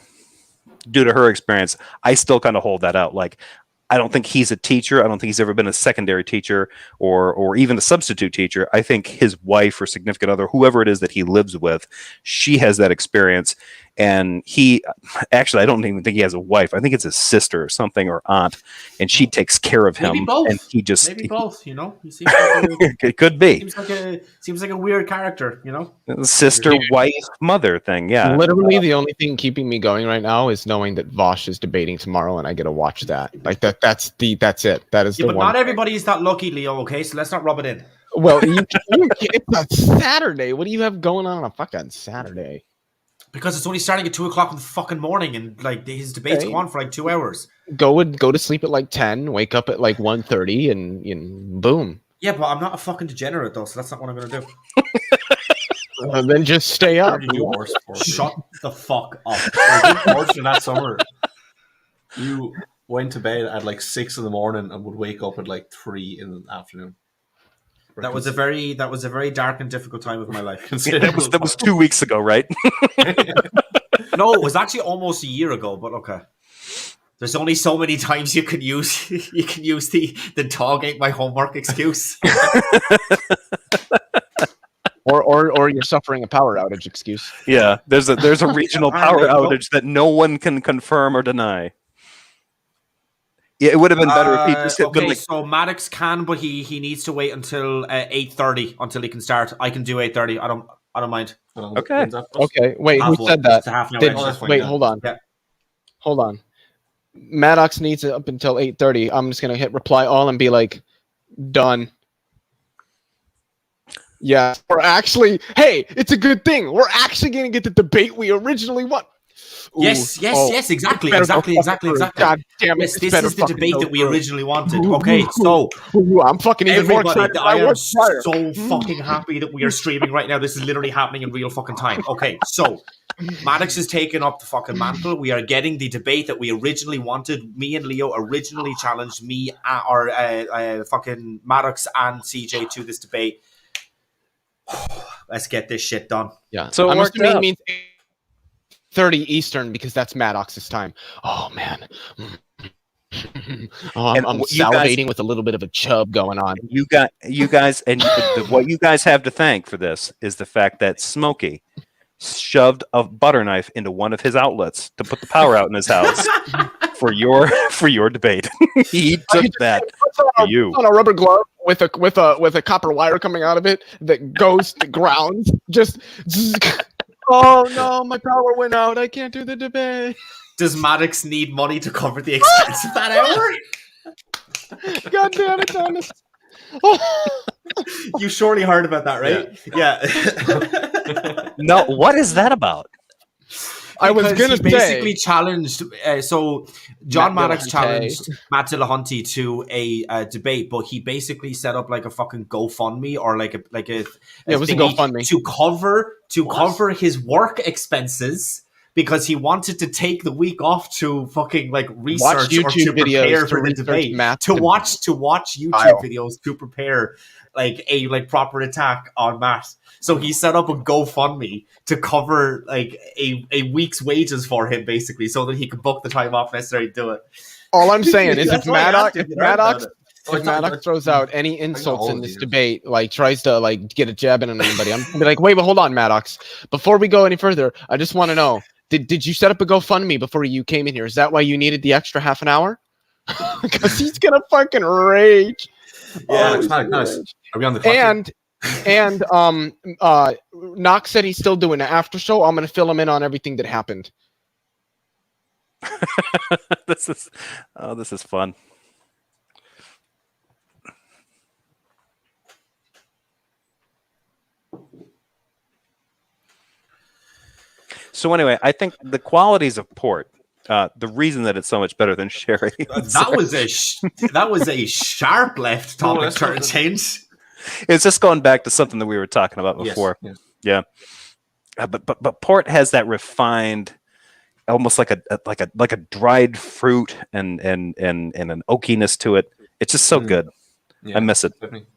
due to her experience, I still kind of hold that out. Like, I don't think he's a teacher. I don't think he's ever been a secondary teacher or even a substitute teacher. I think his wife or significant other, whoever it is that he lives with, she has that experience. And he actually, I don't even think he has a wife. I think it's his sister or something or aunt, and she takes care of him. Maybe both. And he just maybe both. You know, he seems like it could be seems like a weird character. You know, sister, wife, mother thing. Yeah, Literally, the only thing keeping me going right now is knowing that Vosh is debating tomorrow, and I get to watch that. Like that. That's it. That is the but one. not everybody is that lucky, Leo. Okay, so let's not rub it in. Well, it's a Saturday. What do you have going on a fucking Saturday? Because it's only starting at 2:00 in the fucking morning, and like his debates go on for like 2 hours. Go to sleep at like 10, wake up at like 1:30, and boom. Yeah, but I'm not a fucking degenerate though, so that's not what I'm gonna do. And then just stay up. Shut the fuck up. Unfortunately, that summer, you went to bed at like 6 in the morning and would wake up at like 3 in the afternoon. That was a very dark and difficult time of my life. Yeah, that was 2 weeks ago, right? No, it was actually almost a year ago, but okay. There's only so many times you can use the dog ate my homework excuse. or you're suffering a power outage excuse. Yeah, there's a regional power outage that no one can confirm or deny. Yeah, it would have been better if he just had been like. So Maddox can, but he needs to wait until 8:30 until he can start. I can do 8:30. I don't mind. Okay. Okay. Wait, who said that? It's a half an hour extra. Wait, hold on. Yeah. Hold on. Maddox needs it up until 8:30. I'm just gonna hit reply all and be like, done. Yeah. We're actually, hey, it's a good thing. We're actually gonna get the debate we originally want. Ooh, yes, exactly. God damn it! Yes, this is the debate that we originally wanted. Okay, so I'm fucking even more excited. I am so fucking happy that we are streaming right now. This is literally happening in real fucking time. Okay, so Maddox has taken up the fucking mantle. We are getting the debate that we originally wanted. Me and Leo originally challenged me or fucking Maddox and CJ to this debate. Let's get this shit done. Yeah. So I'm it worked assuming out. it means 30 Eastern because that's Maddox's time. Oh man. I'm salivating with a little bit of a chub going on. You guys, and what you guys have to thank for this is the fact that Smokey shoved a butter knife into one of his outlets to put the power out in his house for your debate. He took that for you on a rubber glove with a copper wire coming out of it that goes to ground. Just oh no, my power went out. I can't do the debate. Does Maddox need money to cover the expense of that hour? God damn it, Thomas. You surely heard about that, right? Yeah. No, what is that about? I was Because gonna he basically challenged. So John Matt Maddox Dillahunty. challenged Matt Dillahunty to a debate, but he basically set up like a fucking GoFundMe or like a it was a thingy GoFundMe to cover his work expenses because he wanted to take the week off to fucking like research or YouTube to prepare videos to for the research debate, Matt to watch YouTube style. videos to prepare like a like proper attack on Matt. So he set up a GoFundMe to cover like a week's wages for him, basically, so that he could book the time off necessary to do it. All I'm saying is That's if why I Maddox, asked you if you heard about it. if Maddox throws out any insults all in of this these. debate, like tries to like get a jab in on anybody, I'm gonna be like, wait, but hold on, Maddox. Before we go any further, I just want to know, did you set up a GoFundMe before you came in here? Is that why you needed the extra half an hour? Because he's gonna fucking rage. Yeah, he's it's nice. gonna Nice. rage. Are we on the clock? And Knox said he's still doing an after show. I'm gonna fill him in on everything that happened. This is fun. So anyway, I think the qualities of port, the reason that it's so much better than sherry. That was a sharp left topic that's turn not- change. It's just going back to something that we were talking about before. Yes. Yeah, but port has that refined, almost like a dried fruit and an oakiness to it. It's just so good. Yeah, I miss it. definitely.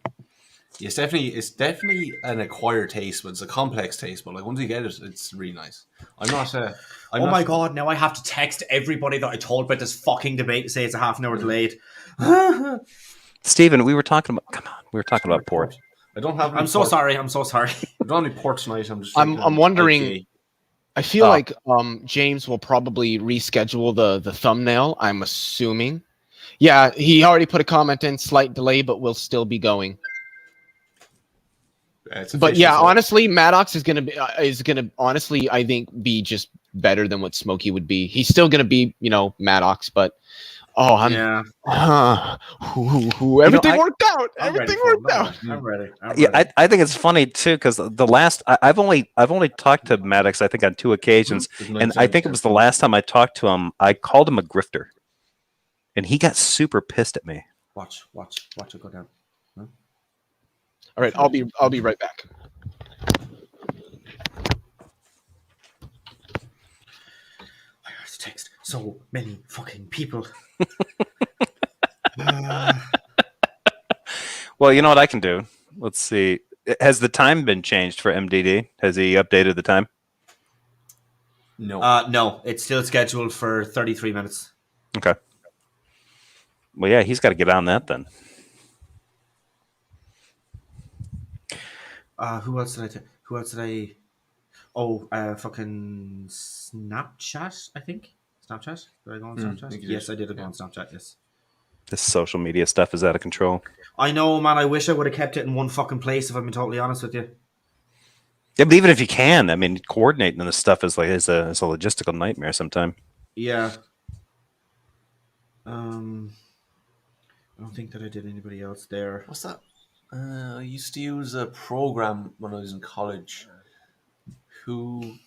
Yeah, it's definitely an acquired taste, but it's a complex taste. But like once you get it, it's really nice. Oh my god, now I have to text everybody that I told about this fucking debate to say it's a half an hour delayed. Stephen, we were talking about port. I don't have. I'm so sorry. I'm so sorry. I don't have any port tonight. I'm just. I'm wondering. IPA. I feel like James will probably reschedule the thumbnail. I'm assuming. Yeah, he already put a comment in. Slight delay, but we'll still be going. But yeah, honestly, Maddox is gonna honestly, I think, be just better than what Smokey would be. He's still gonna be, Maddox, but everything worked out. Everything worked out. I'm ready. Yeah, I think it's funny too because the last I've only talked to Maddox I think on 2 occasions, and I think it was the last time I talked to him. I called him a grifter, and he got super pissed at me. Watch it go down. All right, I'll be right back. I have to text so many fucking people. Well, you know what I can do? Let's see. Has the time been changed for MDD? Has he updated the time? No. No, it's still scheduled for 33 minutes. Okay. Well, yeah, he's got to get on that then. Who else did I? Oh, fucking Snapchat, I think. Snapchat? Did I go on Snapchat? Yes, I did go on Snapchat, yes. This social media stuff is out of control. I know, man. I wish I would have kept it in one fucking place, if I'm totally honest with you. Yeah, but even if you can, I mean, coordinating this stuff is a logistical nightmare sometimes. Yeah. I don't think that I did anybody else there. What's that? I used to use a program when I was in college. Who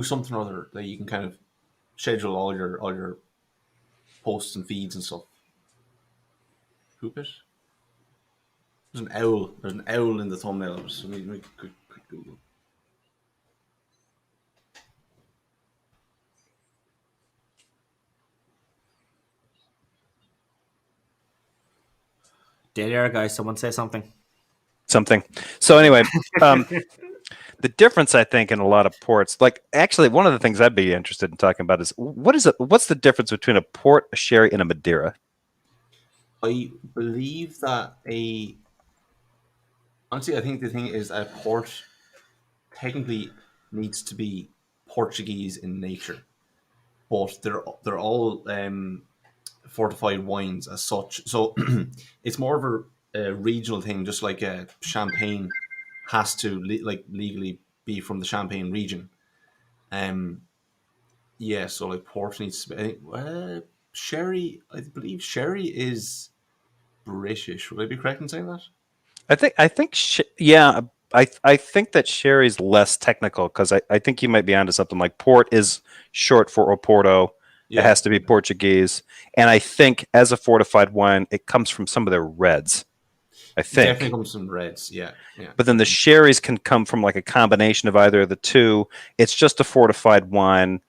something or other that you can kind of schedule all your posts and feeds and stuff. Hoopit? There's an owl. There's an owl in the thumbnail. So we quick Google. There, guys. Someone say something. So anyway, the difference I think in a lot of ports, like actually one of the things I'd be interested in talking about is what's the difference between a port, a sherry, and a Madeira? I believe that honestly, I think the thing is a port technically needs to be Portuguese in nature, but they're all fortified wines as such. So it's more of a regional thing, just like champagne has to legally be from the Champagne region. Yeah, so like port needs to be. Sherry, I believe sherry is British. Would I be correct in saying that? I think that sherry's less technical because I think you might be onto something. Like port is short for Oporto. Yeah. It has to be Portuguese, and I think as a fortified wine, it comes from some of their reds. I think. Definitely comes from reds. Yeah. But then the sherries can come from like a combination of either of the two. It's just a fortified wine.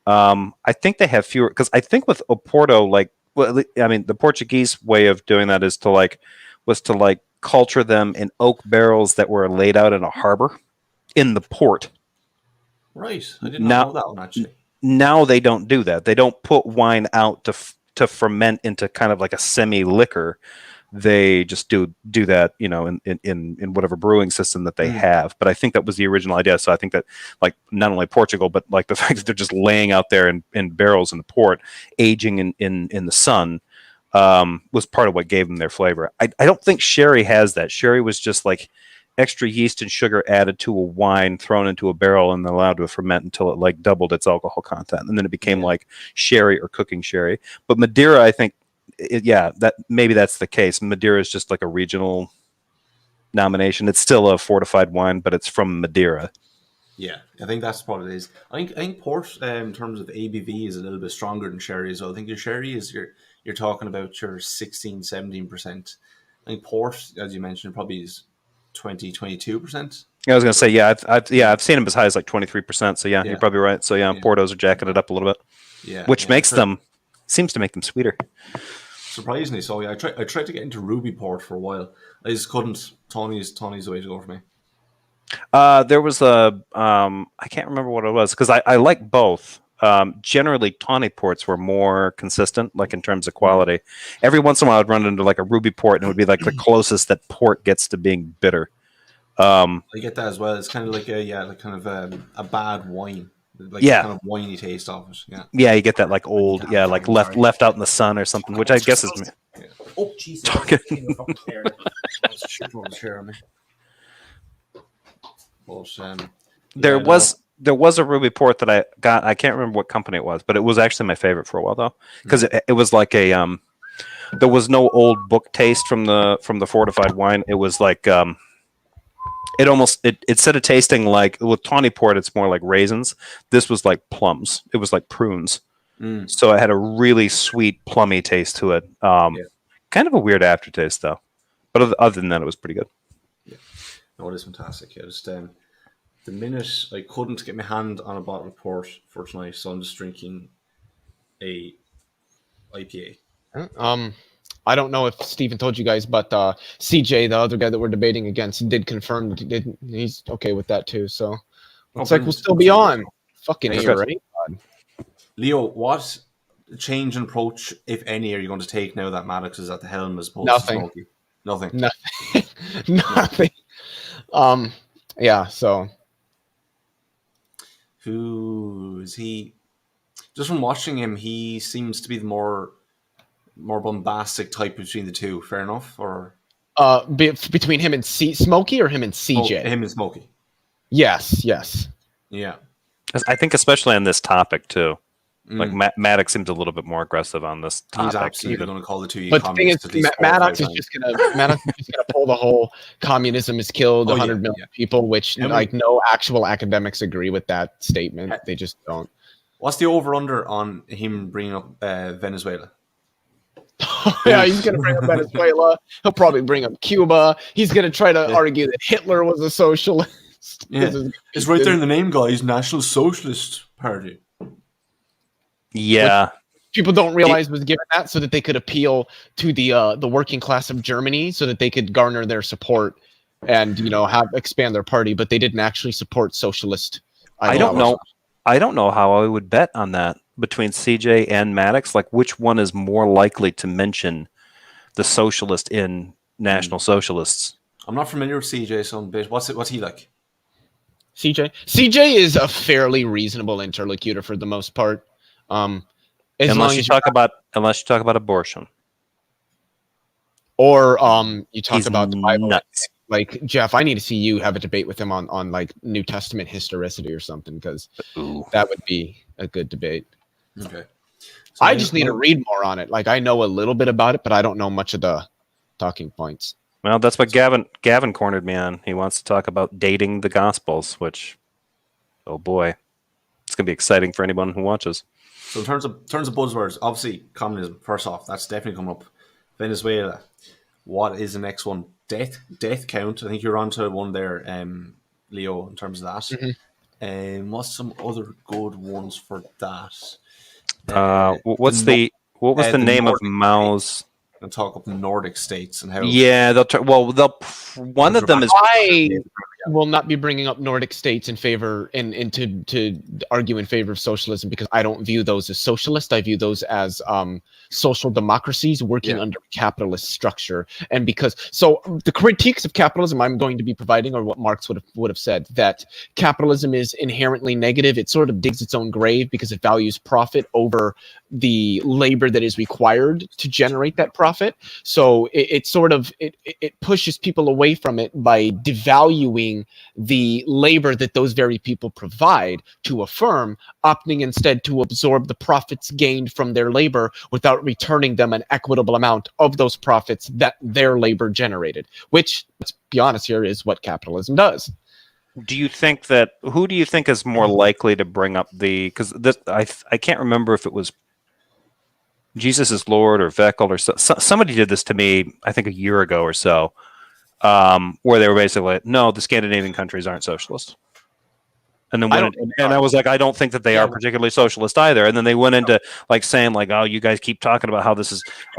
I think they have fewer because I think with Oporto, like, well, I mean, the Portuguese way of doing that was to culture them in oak barrels that were laid out in a harbor in the port. Right. I did not know that one actually. Now they don't do that. They don't put wine out to ferment into kind of like a semi liquor. They just do that, you know, in whatever brewing system that they have. But I think that was the original idea. So I think that, like, not only Portugal, but like the fact that they're just laying out there in barrels in the port, aging in the sun, was part of what gave them their flavor. I don't think sherry has that. Sherry was just like extra yeast and sugar added to a wine, thrown into a barrel, and allowed to ferment until it like doubled its alcohol content, and then it became like sherry or cooking sherry. But Madeira, I think. That's the case. Madeira is just like a regional nomination. It's still a fortified wine, but it's from Madeira. Yeah, I think that's what it is. I think port, in terms of ABV, is a little bit stronger than sherry as well. I think your sherry is you're talking about your 16-17%. I think port, as you mentioned, probably is 20-22%. I was going to say, I've seen them as high as like 23%. So you're probably right. So Portos are jacking it up a little bit. Yeah, which seems to make them sweeter. Surprisingly, so I tried to get into Ruby Port for a while. I just couldn't. Tony's the way to go for me. There was a I can't remember what it was because I like both. Generally, tawny ports were more consistent, like in terms of quality. Every once in a while, I'd run into like a Ruby Port, and it would be like the closest that port gets to being bitter. I get that as well. It's kind of like a bad wine. Like kind of winey taste of it. Yeah, you get that like old, like left out in the sun or something, which I guess is. Oh Jesus! There was a Ruby Port that I got. I can't remember what company it was, but it was actually my favorite for a while though, because it was like a there was no old book taste from the fortified wine. It was like it instead of tasting like with tawny port, it's more like raisins. This was like plums. It was like prunes. So it had a really sweet plummy taste to it. Kind of a weird aftertaste though, but other than that, it was pretty good. Yeah, no, it is fantastic. Yeah, just the minute I couldn't get my hand on a bottle of port for tonight, so I'm just drinking a IPA. I don't know if Stephen told you guys, but CJ, the other guy that we're debating against, did confirm that he's okay with that too. So looks like we'll still be on. Fucking A, right? Leo, what change in approach, if any, are you going to take now that Maddox is at the helm as opposed Nothing. to Smokey? Nothing. Nothing. Yeah. So who is he? Just from watching him, he seems to be the more bombastic type between the two. Fair enough, or between him and Smokey, or him and CJ? Him and Smokey. Yes. Yeah. I think especially on this topic too. Like Maddox seems a little bit more aggressive on this topic. He's absolutely going to call the two. But the thing is, Maddox is just going to pull the whole communism has killed 100 million people, which like no actual academics agree with that statement. They just don't. What's the over/under on him bringing up Venezuela? Yeah, he's going to bring up Venezuela. He'll probably bring up Cuba. He's going to try to argue that Hitler was a socialist. Yeah. It's right there in the name, guys. National Socialist Party. Yeah. Which people don't realize was given that so that they could appeal to the working class of Germany, so that they could garner their support and expand their party. But they didn't actually support socialist. I don't know how I would bet on that between CJ and Maddox. Like, which one is more likely to mention the socialist in National Socialists? I'm not familiar with CJ, so what's he like? CJ is a fairly reasonable interlocutor for the most part. Unless you talk about abortion, or you talk about the Bible. Nuts. Like, Jeff, I need to see you have a debate with him on like New Testament historicity or something, because that would be a good debate. Okay. So I just need to read more on it. Like, I know a little bit about it, but I don't know much of the talking points. Well, that's what Gavin cornered me on. He wants to talk about dating the Gospels, which, oh boy, it's gonna be exciting for anyone who watches. So in terms of buzzwords, obviously communism. First off, that's definitely coming up. Venezuela. What is the next one? Death count. I think you're onto one there, Leo, in terms of that. Mhm. What's some other good ones for that? What was the name of Mao's? And talk up the Nordic states and how. Yeah, one of them is. I will not be bringing up Nordic states in favor to argue in favor of socialism, because I don't view those as socialist. I view those as social democracies working under a capitalist structure. And so the critiques of capitalism I'm going to be providing are what Marx would have said, that capitalism is inherently negative. It sort of digs its own grave because it values profit over the labor that is required to generate that profit. So it pushes people away from it by devaluing the labor that those very people provide to a firm, opting instead to absorb the profits gained from their labor without returning them an equitable amount of those profits that their labor generated, which, let's be honest here, is what capitalism does. Who do you think is more likely to bring up because I can't remember if it was Jesus is Lord or Veckel or somebody did this to me, I think a year ago or so, where they were basically like, no, the Scandinavian countries aren't socialist. And then I was like, I don't think that they are particularly socialist either. And then they went into like saying like, oh, you guys keep talking about how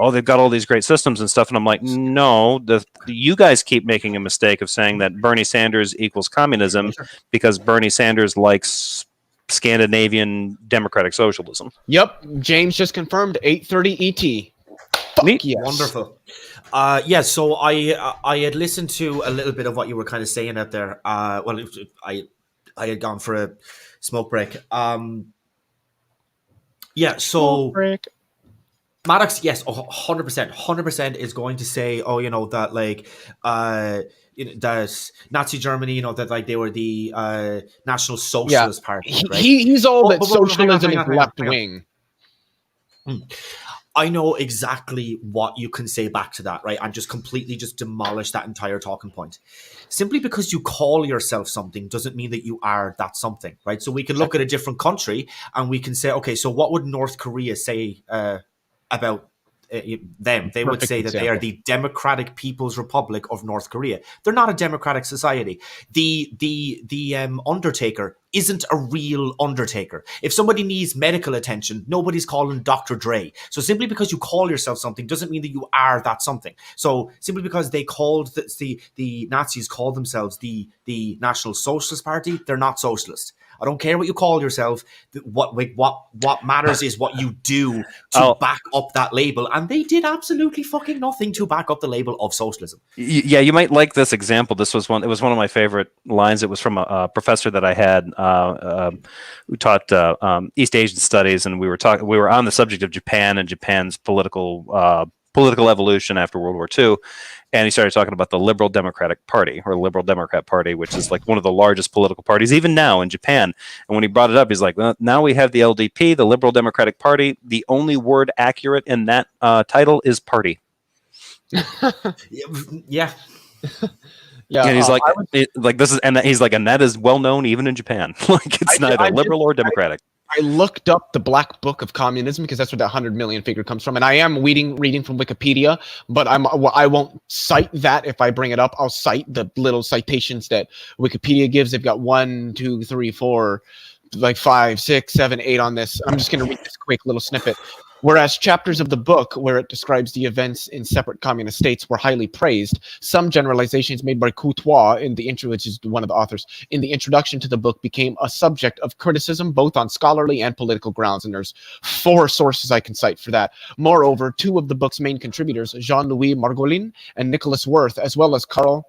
they've got all these great systems and stuff. And I'm like, no, you guys keep making a mistake of saying that Bernie Sanders equals communism because Bernie Sanders likes Scandinavian democratic socialism. Yep, James just confirmed 8:30 ET. Fuck yes. Wonderful. So I had listened to a little bit of what you were kind of saying out there. I had gone for a smoke break. Smoke break. Maddox, yes, 100%. 100% is going to say, that like that Nazi Germany, that like they were the National Socialist Party. Right? He's all that socialism is left wing. I know exactly what you can say back to that, right? And just completely demolish that entire talking point. Simply because you call yourself something doesn't mean that you are that something, right? So we can look at a different country and we can say, okay, so what would North Korea say about them? They would say that they are the Democratic People's Republic of North Korea. They're not a democratic society. The Undertaker isn't a real Undertaker. If somebody needs medical attention, nobody's calling Dr. Dre. So simply because you call yourself something doesn't mean that you are that something. So simply because they called the Nazis called themselves the National Socialist Party, they're not socialist. I don't care what you call yourself. What matters is what you do to back up that label. And they did absolutely fucking nothing to back up the label of socialism. Yeah, you might like this example. It was one of my favorite lines. It was from a professor that I had who taught East Asian studies, and we were on the subject of Japan and Japan's political evolution after World War II. And he started talking about the Liberal Democratic Party, or Liberal Democrat Party, which is like one of the largest political parties, even now in Japan. And when he brought it up, he's like, well, now we have the LDP, the Liberal Democratic Party. The only word accurate in that title is party. Yeah. Yeah, and he's and that is well known even in Japan. Like it's neither liberal or democratic. I looked up the Black Book of Communism because that's where that 100 million figure comes from, and I am reading from Wikipedia, but I won't cite that if I bring it up. I'll cite the little citations that Wikipedia gives. They've got 1, 2, 3, 4, like 5, 6, 7, 8 on this. I'm just going to read this quick little snippet. Whereas chapters of the book where it describes the events in separate communist states were highly praised, some generalizations made by Courtois in the intro, which is one of the authors, in the introduction to the book became a subject of criticism both on scholarly and political grounds. And there's 4 sources I can cite for that. Moreover, 2 of the book's main contributors, Jean-Louis Margolin and Nicholas Wirth, as well as Karel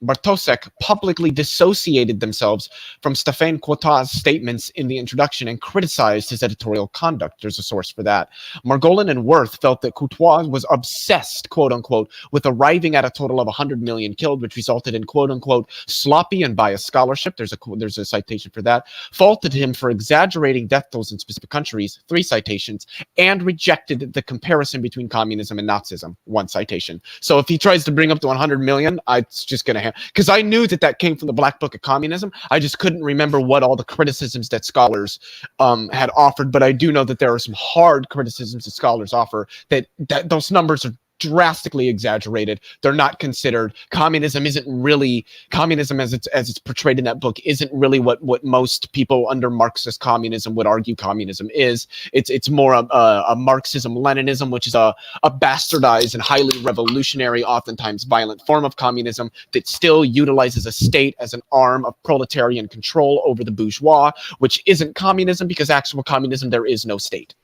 Bartosek, publicly dissociated themselves from Stéphane Courtois' statements in the introduction and criticized his editorial conduct. There's a source for that. Margolin and Wirth felt that Courtois was obsessed, quote unquote, with arriving at a total of 100 million killed, which resulted in, quote unquote, sloppy and biased scholarship. There's a citation for that. Faulted him for exaggerating death tolls in specific countries, 3 citations, and rejected the comparison between communism and Nazism, 1 citation. So if he tries to bring up to 100 million, it's just going to because I knew that came from the Black Book of Communism. I just couldn't remember what all the criticisms that scholars had offered, but I do know that there are some hard criticisms that scholars offer that those numbers are drastically exaggerated. They're not considered. Communism isn't really communism as it's portrayed in that book isn't really what most people under Marxist communism would argue communism is. It's more a Marxism Leninism, which is a bastardized and highly revolutionary, oftentimes violent form of communism that still utilizes a state as an arm of proletarian control over the bourgeois, which isn't communism, because actual communism, there is no state.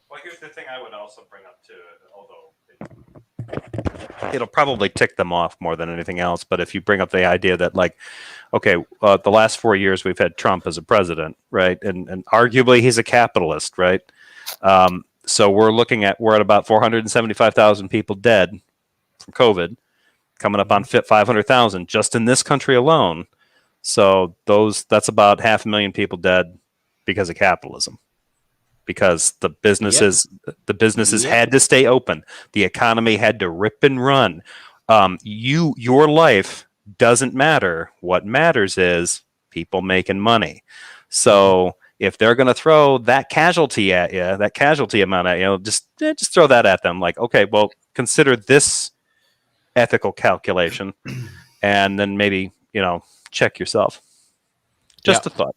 Well, here's the thing I would also bring up too, although it'll probably tick them off more than anything else. But if you bring up the idea that, like, okay, the last 4 years we've had Trump as a president, right? And arguably he's a capitalist, right? So we're at about 475,000 people dead from COVID, coming up on 500,000 just in this country alone. So that's about 500,000 people dead because of capitalism. Because the businesses had to stay open. The economy had to rip and run. Your life doesn't matter. What matters is people making money. So if they're going to throw that casualty at you, that casualty amount at you, just throw that at them. Like, okay, well, consider this ethical calculation, and then maybe, check yourself. Just a thought.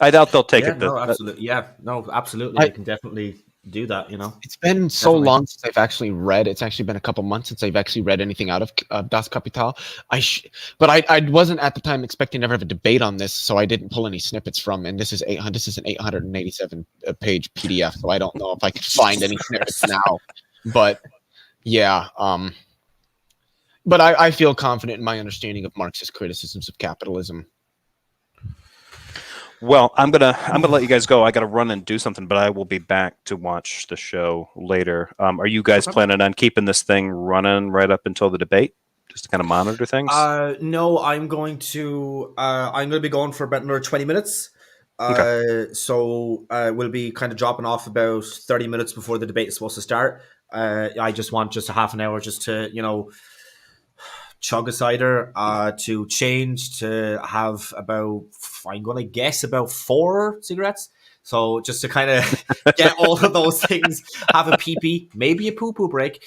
I doubt they'll take it. Absolutely. Absolutely. They can definitely do that. It's been so long since I've actually read. It's actually been a couple months since I've actually read anything out of Das Kapital. But I wasn't at the time expecting to ever have a debate on this, so I didn't pull any snippets from. And this is an 887 page PDF, so I don't know if I could find any snippets now. But yeah, but I feel confident in my understanding of Marxist criticisms of capitalism. Well, I'm gonna let you guys go. I gotta run and do something, but I will be back to watch the show later. Are you guys planning on keeping this thing running right up until the debate, just to kind of monitor things? No, I'm going to be going for about another 20 minutes. Okay. So we'll be kind of dropping off about 30 minutes before the debate is supposed to start. I just want a half an hour just to chug a cider, to change, to have about, I'm going to guess, about 4 cigarettes. So just to kind of get all of those things, have a pee-pee, maybe a poo-poo break,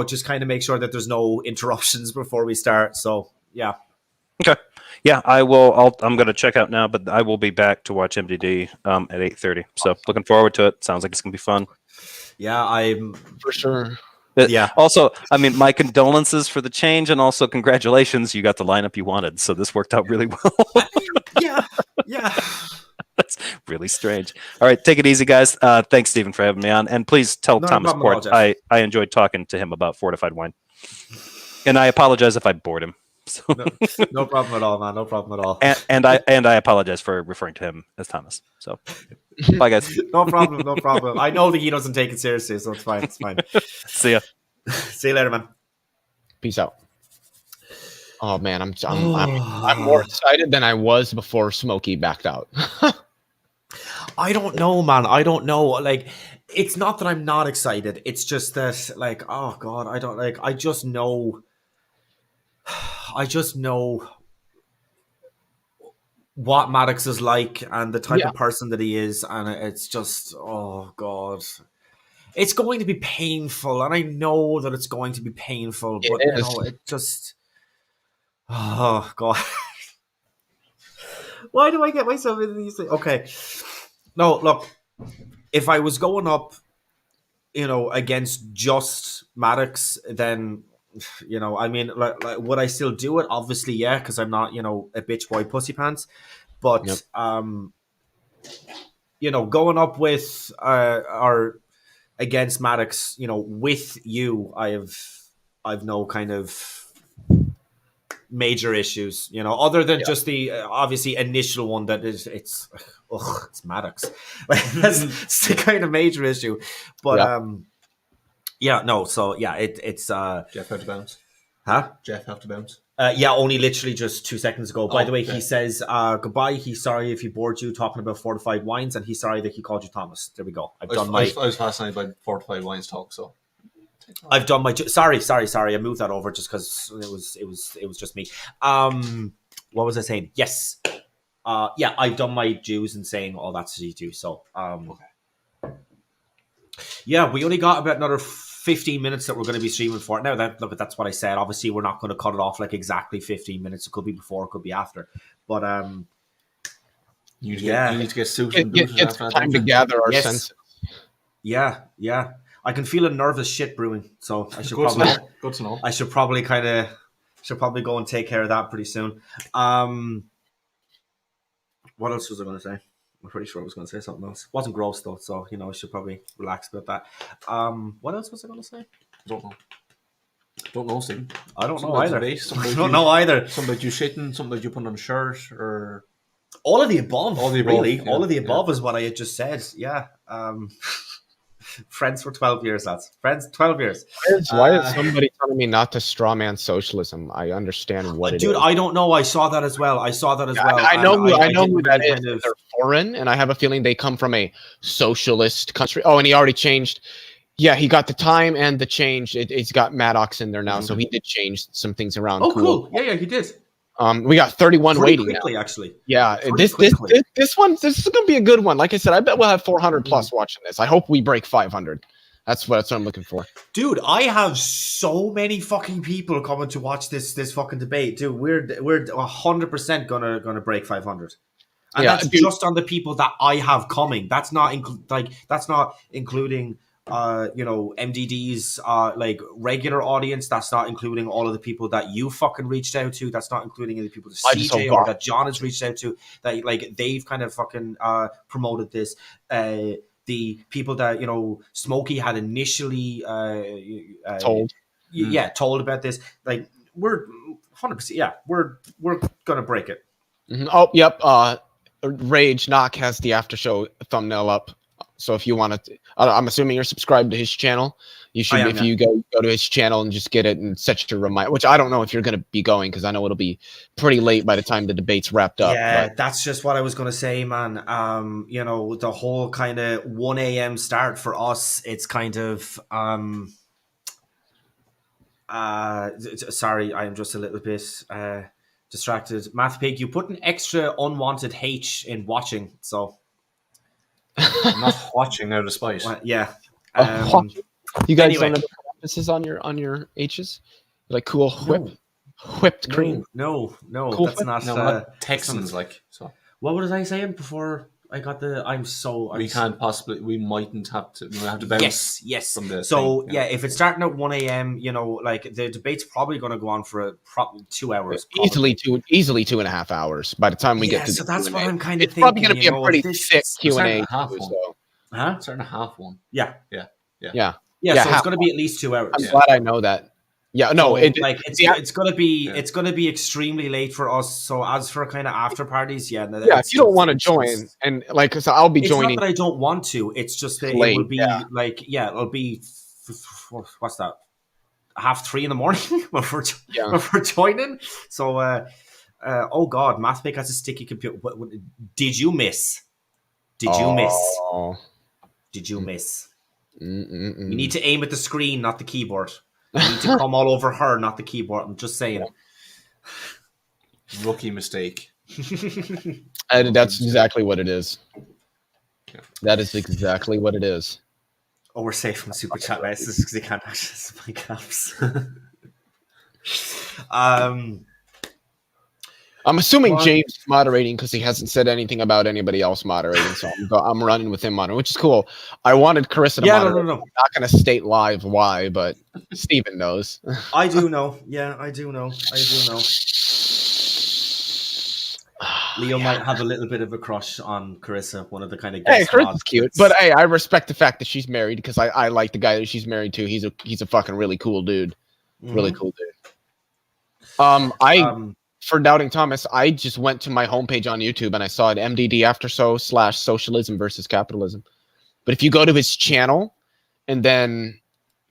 just kind of make sure that there's no interruptions before we start. So, yeah. Okay. Yeah, I will. I'm going to check out now, but I will be back to watch MDD at 8:30. So looking forward to it. Sounds like it's going to be fun. Yeah, I'm for sure. Yeah. Also, I mean, my condolences for the change, and also congratulations, you got the lineup you wanted. So this worked out really well. Yeah. That's really strange. All right, take it easy, guys. Thanks, Stephen, for having me on, and please tell Thomas Port I enjoyed talking to him about fortified wine, and I apologize if I bored him. So. No problem at all, man. No problem at all. And I apologize for referring to him as Thomas. So, bye, guys. No problem. No problem. I know that he doesn't take it seriously, so it's fine. It's fine. See ya. See you later, man. Peace out. Oh man, I'm more excited than I was before Smokey backed out. I don't know, man. I don't know. Like, it's not that I'm not excited. It's just that, like, oh god, I don't like. I just know what Maddox is like and the type of person that he is, and it's just, oh god, it's going to be painful, and I know that it's going to be painful, but it just, oh god. Why do I get myself into these things? Okay, no, look, if I was going up, against just Maddox, then, I mean, like, would I still do it? Obviously, yeah, because I'm not, a bitch boy pussy pants. But, going up with or against Maddox, with you, I've no kind of major issues, other than just the obviously initial one that is it's Maddox. That's the kind of major issue. But it's Jeff have to bounce. Huh? Jeff have to bounce. Only literally just 2 seconds ago. By the way, he says goodbye. He's sorry if he bored you talking about fortified wines, and he's sorry that he called you Thomas. There we go. I was fascinated by fortified wines talk, so I've done my sorry. I moved that over just because it was just me. What was I saying? Yes. I've done my dues and saying all that to you. So, yeah, we only got about another 15 minutes that we're going to be streaming for. Now, that's what I said. Obviously, we're not going to cut it off like exactly 15 minutes. It could be before, it could be after. But you need to get suited. It's time to gather our senses. Yeah. I can feel a nervous shit brewing, so I should Good probably to know. I should probably go and take care of that pretty soon. What else was I going to say? I'm pretty sure I was going to say something else. It wasn't gross though, so I should probably relax about that. What else was I going to say? Don't know, Stephen. I don't know either. I don't know either. Something like you shitting, something like you putting on a shirt, or all of the above. All of the above is what I had just said. Yeah. Friends for 12 years, lads. Friends, 12 years. Why is somebody telling me not to strawman socialism? I understand what it is. Dude, I don't know. I saw that as well. I know who that is. They're foreign, and I have a feeling they come from a socialist country. Oh, and he already changed. Yeah, he got the time and the change. It's got Maddox in there now, so he did change some things around. Oh, cool. Yeah, he did. We got 31 pretty waiting quickly, now. Actually. Yeah, this is going to be a good one. Like I said, I bet we'll have 400 plus watching this. I hope we break 500. That's what I'm looking for. Dude, I have so many fucking people coming to watch this fucking debate. Dude, we're 100% gonna break 500. And that's just on the people that I have coming. That's not including MDD's like regular audience. That's not including all of the people that you fucking reached out to. That's not including any people that CJ or that John has reached out to. That like they've kind of fucking promoted this. The people that Smokey had initially told, told about this. Like we're 100%. Yeah, we're gonna break it. Mm-hmm. Oh, yep. Rage Knock has the after show thumbnail up. So if you want to, I'm assuming you're subscribed to his channel. You should, if you go to his channel and just get it and set your reminder, which I don't know if you're going to be going because I know it'll be pretty late by the time the debate's wrapped up. Yeah, that's just what I was going to say, man. The whole kind of 1 a.m. start for us, it's kind of, sorry, I'm just a little bit distracted. MathPig, you put an extra unwanted H in watching, so. I'm not watching out of spite. Yeah. You guys don't have emphasis on your H's? Like cool whipped cream? No, cool that's not. Not Texans like so. What was I saying before I got the? We mightn't have to. We have to bounce. Yes. From the so thing, if it's starting at 1 a.m., like the debate's probably going to go on for probably 2 hours. Easily 2.5 hours by the time we get to. So that's what I'm kind of thinking. It's probably going to be a pretty thick Q&A. Huh? Starting a half one. Yeah. So it's going to be at least 2 hours. I'm glad I know that. Yeah, no, it's gonna be extremely late for us. So as for kind of after parties, if you don't want to join, and like, so I'll be joining. It's not that I don't want to. It's just that late, it will be it'll be what's that? 3:30 in the morning when we're joining. So, oh god, MathPick has a sticky computer. What, did you miss? Did you miss? You need to aim at the screen, not the keyboard. You need to come all over her, not the keyboard. I'm just saying. Rookie mistake. And that's exactly what it is. Yeah. That is exactly what it is. Oh, we're safe from super chat messages because they can't access my caps. I'm assuming James is moderating because he hasn't said anything about anybody else moderating, so I'm running with him moderating, which is cool. I wanted Carissa to moderate. No. I'm not going to state live why, but Steven knows. I do know. Yeah, I do know. Leo might have a little bit of a crush on Carissa, one of the kind of guest Carissa's mods. Cute, but hey, I respect the fact that she's married because I like the guy that she's married to. He's a fucking really cool dude. Really cool dude. For Doubting Thomas, I just went to my homepage on YouTube and I saw it MDD /socialism versus capitalism. But if you go to his channel and then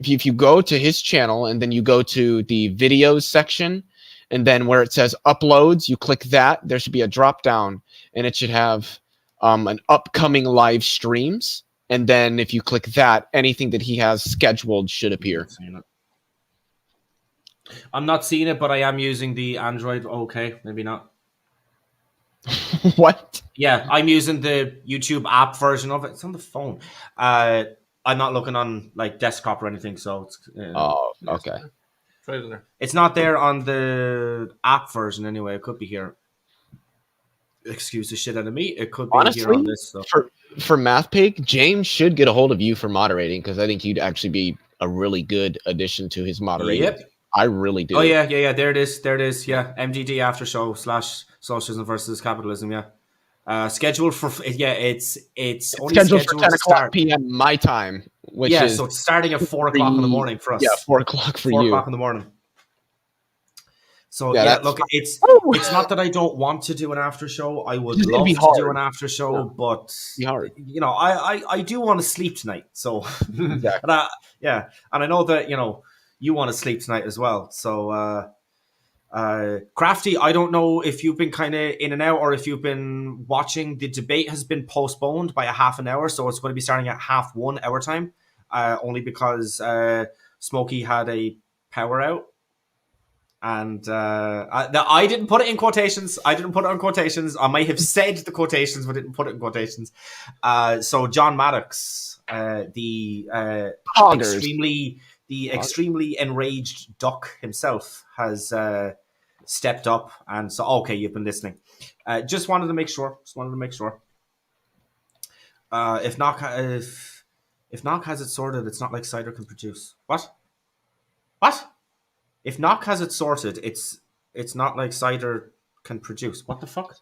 if you go to his channel and then you go to the videos section and then where it says uploads, you click that, there should be a drop down and it should have an upcoming live streams. And then if you click that, anything that he has scheduled should appear. I'm not seeing it, but I am using the Android. Okay, maybe not. What? Yeah, I'm using the YouTube app version of it. It's on the phone. I'm I'm not looking on like desktop or anything, so it's Oh, okay. Try it in there. it's not there on the app version anyway. It could be here. Excuse the shit out of me. It could be here on Honestly, this stuff. for MathPig, James should get a hold of you for moderating because I think you'd actually be a really good addition to his moderating. Yep. I really do. Oh yeah. There it is. Yeah, MDD After Show / Socialism versus Capitalism. Yeah. Scheduled for it's only Scheduled for scheduled 10 to o'clock start. p.m. my time, which Yeah, is so it's starting at 4 o'clock in the morning for us. Yeah, 4 o'clock for 4 you. o'clock in the morning. So Yeah, yeah, that's look, fine. it's not that I don't want to do an after show. I would It'd love be to hard. do an after show, Yeah. but Be hard. you know, I do want to sleep tonight. So Exactly. and I know that you want to sleep tonight as well. So Crafty, I don't know if you've been kind of in and out or if you've been watching. The debate has been postponed by a half an hour, so it's going to be starting at 1:30 our time. Only because Smokey had a power out. And I didn't put it in quotations. I didn't put it in quotations. I might have said the quotations, but didn't put it in quotations. So John Maddox, the Poggers. extremely enraged duck himself, has stepped up. And so, okay, you've been listening. Just wanted to make sure. If Knock has it sorted, it's not like cider can produce. What? If Knock has it sorted, it's not like cider can produce. What the fuck?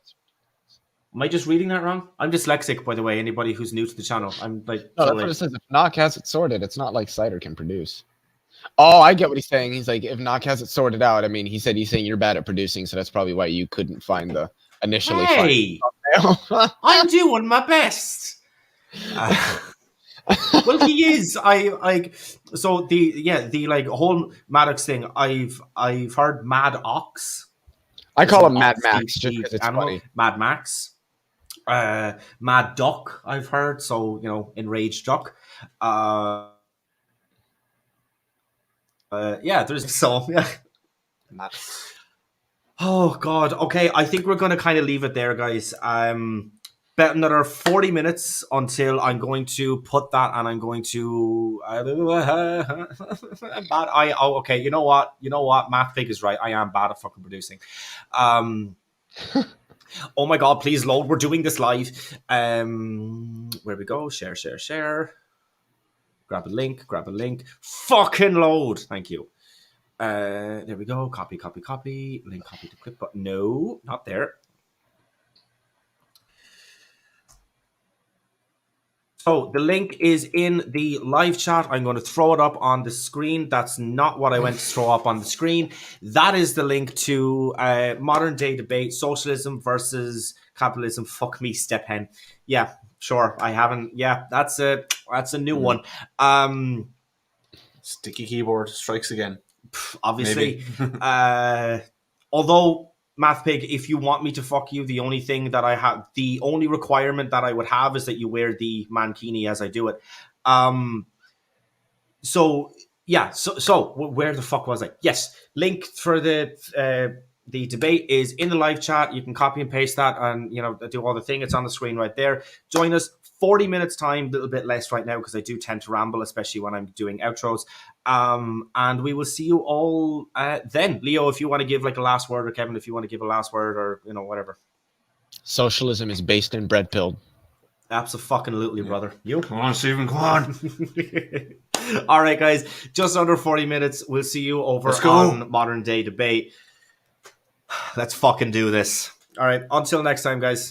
Am I just reading that wrong? I'm dyslexic, by the way. Anybody who's new to the channel, I'm like, No, that's what it says. If Knock has it sorted, it's not like cider can produce. Oh, I get what he's saying. He's like, if Knock has it sorted out. I mean, he's saying you're bad at producing, so that's probably why you couldn't find the initially. Hey, I'm doing my best. Well, he is. I like so the like whole Maddox thing. I've heard Mad Ox. I call him Ox, Mad Max the just because it's animal. funny. Mad Max. Mad Duck. I've heard. So Enraged Duck. Yeah. There's so yeah. Oh God. Okay. I think we're gonna kind of leave it there, guys. Bet another 40 minutes until I'm going to put that, and I'm going to. Okay. You know what? MathPig is right. I am bad at fucking producing. Oh my God! Please load. We're doing this live. Where we go? Share. Grab a link. Fucking load. Thank you. There we go. Copy. Link copy to clip, but no, not there. So the link is in the live chat. I'm going to throw it up on the screen. That's not what I went to throw up on the screen. That is the link to Modern Day Debate, Socialism versus Capitalism. Fuck me, step hen. Yeah, sure. I haven't. Yeah, that's a new one. Sticky keyboard strikes again. Obviously. Although, MathPig, if you want me to fuck you, the only requirement that I would have is that you wear the mankini as I do it. So where the fuck was I? Yes, link for the debate is in the live chat. You can copy and paste that and do all the thing. It's on the screen right there. Join us. 40 minutes time, a little bit less right now because I do tend to ramble, especially when I'm doing outros. And we will see you all then. Leo, if you want to give like a last word, or Kevin, if you want to give a last word, or whatever. Socialism is based in bread pilled. Absolutely, brother. You? Come on, Stephen, come on. All right, guys. Just under 40 minutes. We'll see you over on Modern Day Debate. Let's fucking do this. All right. Until next time, guys.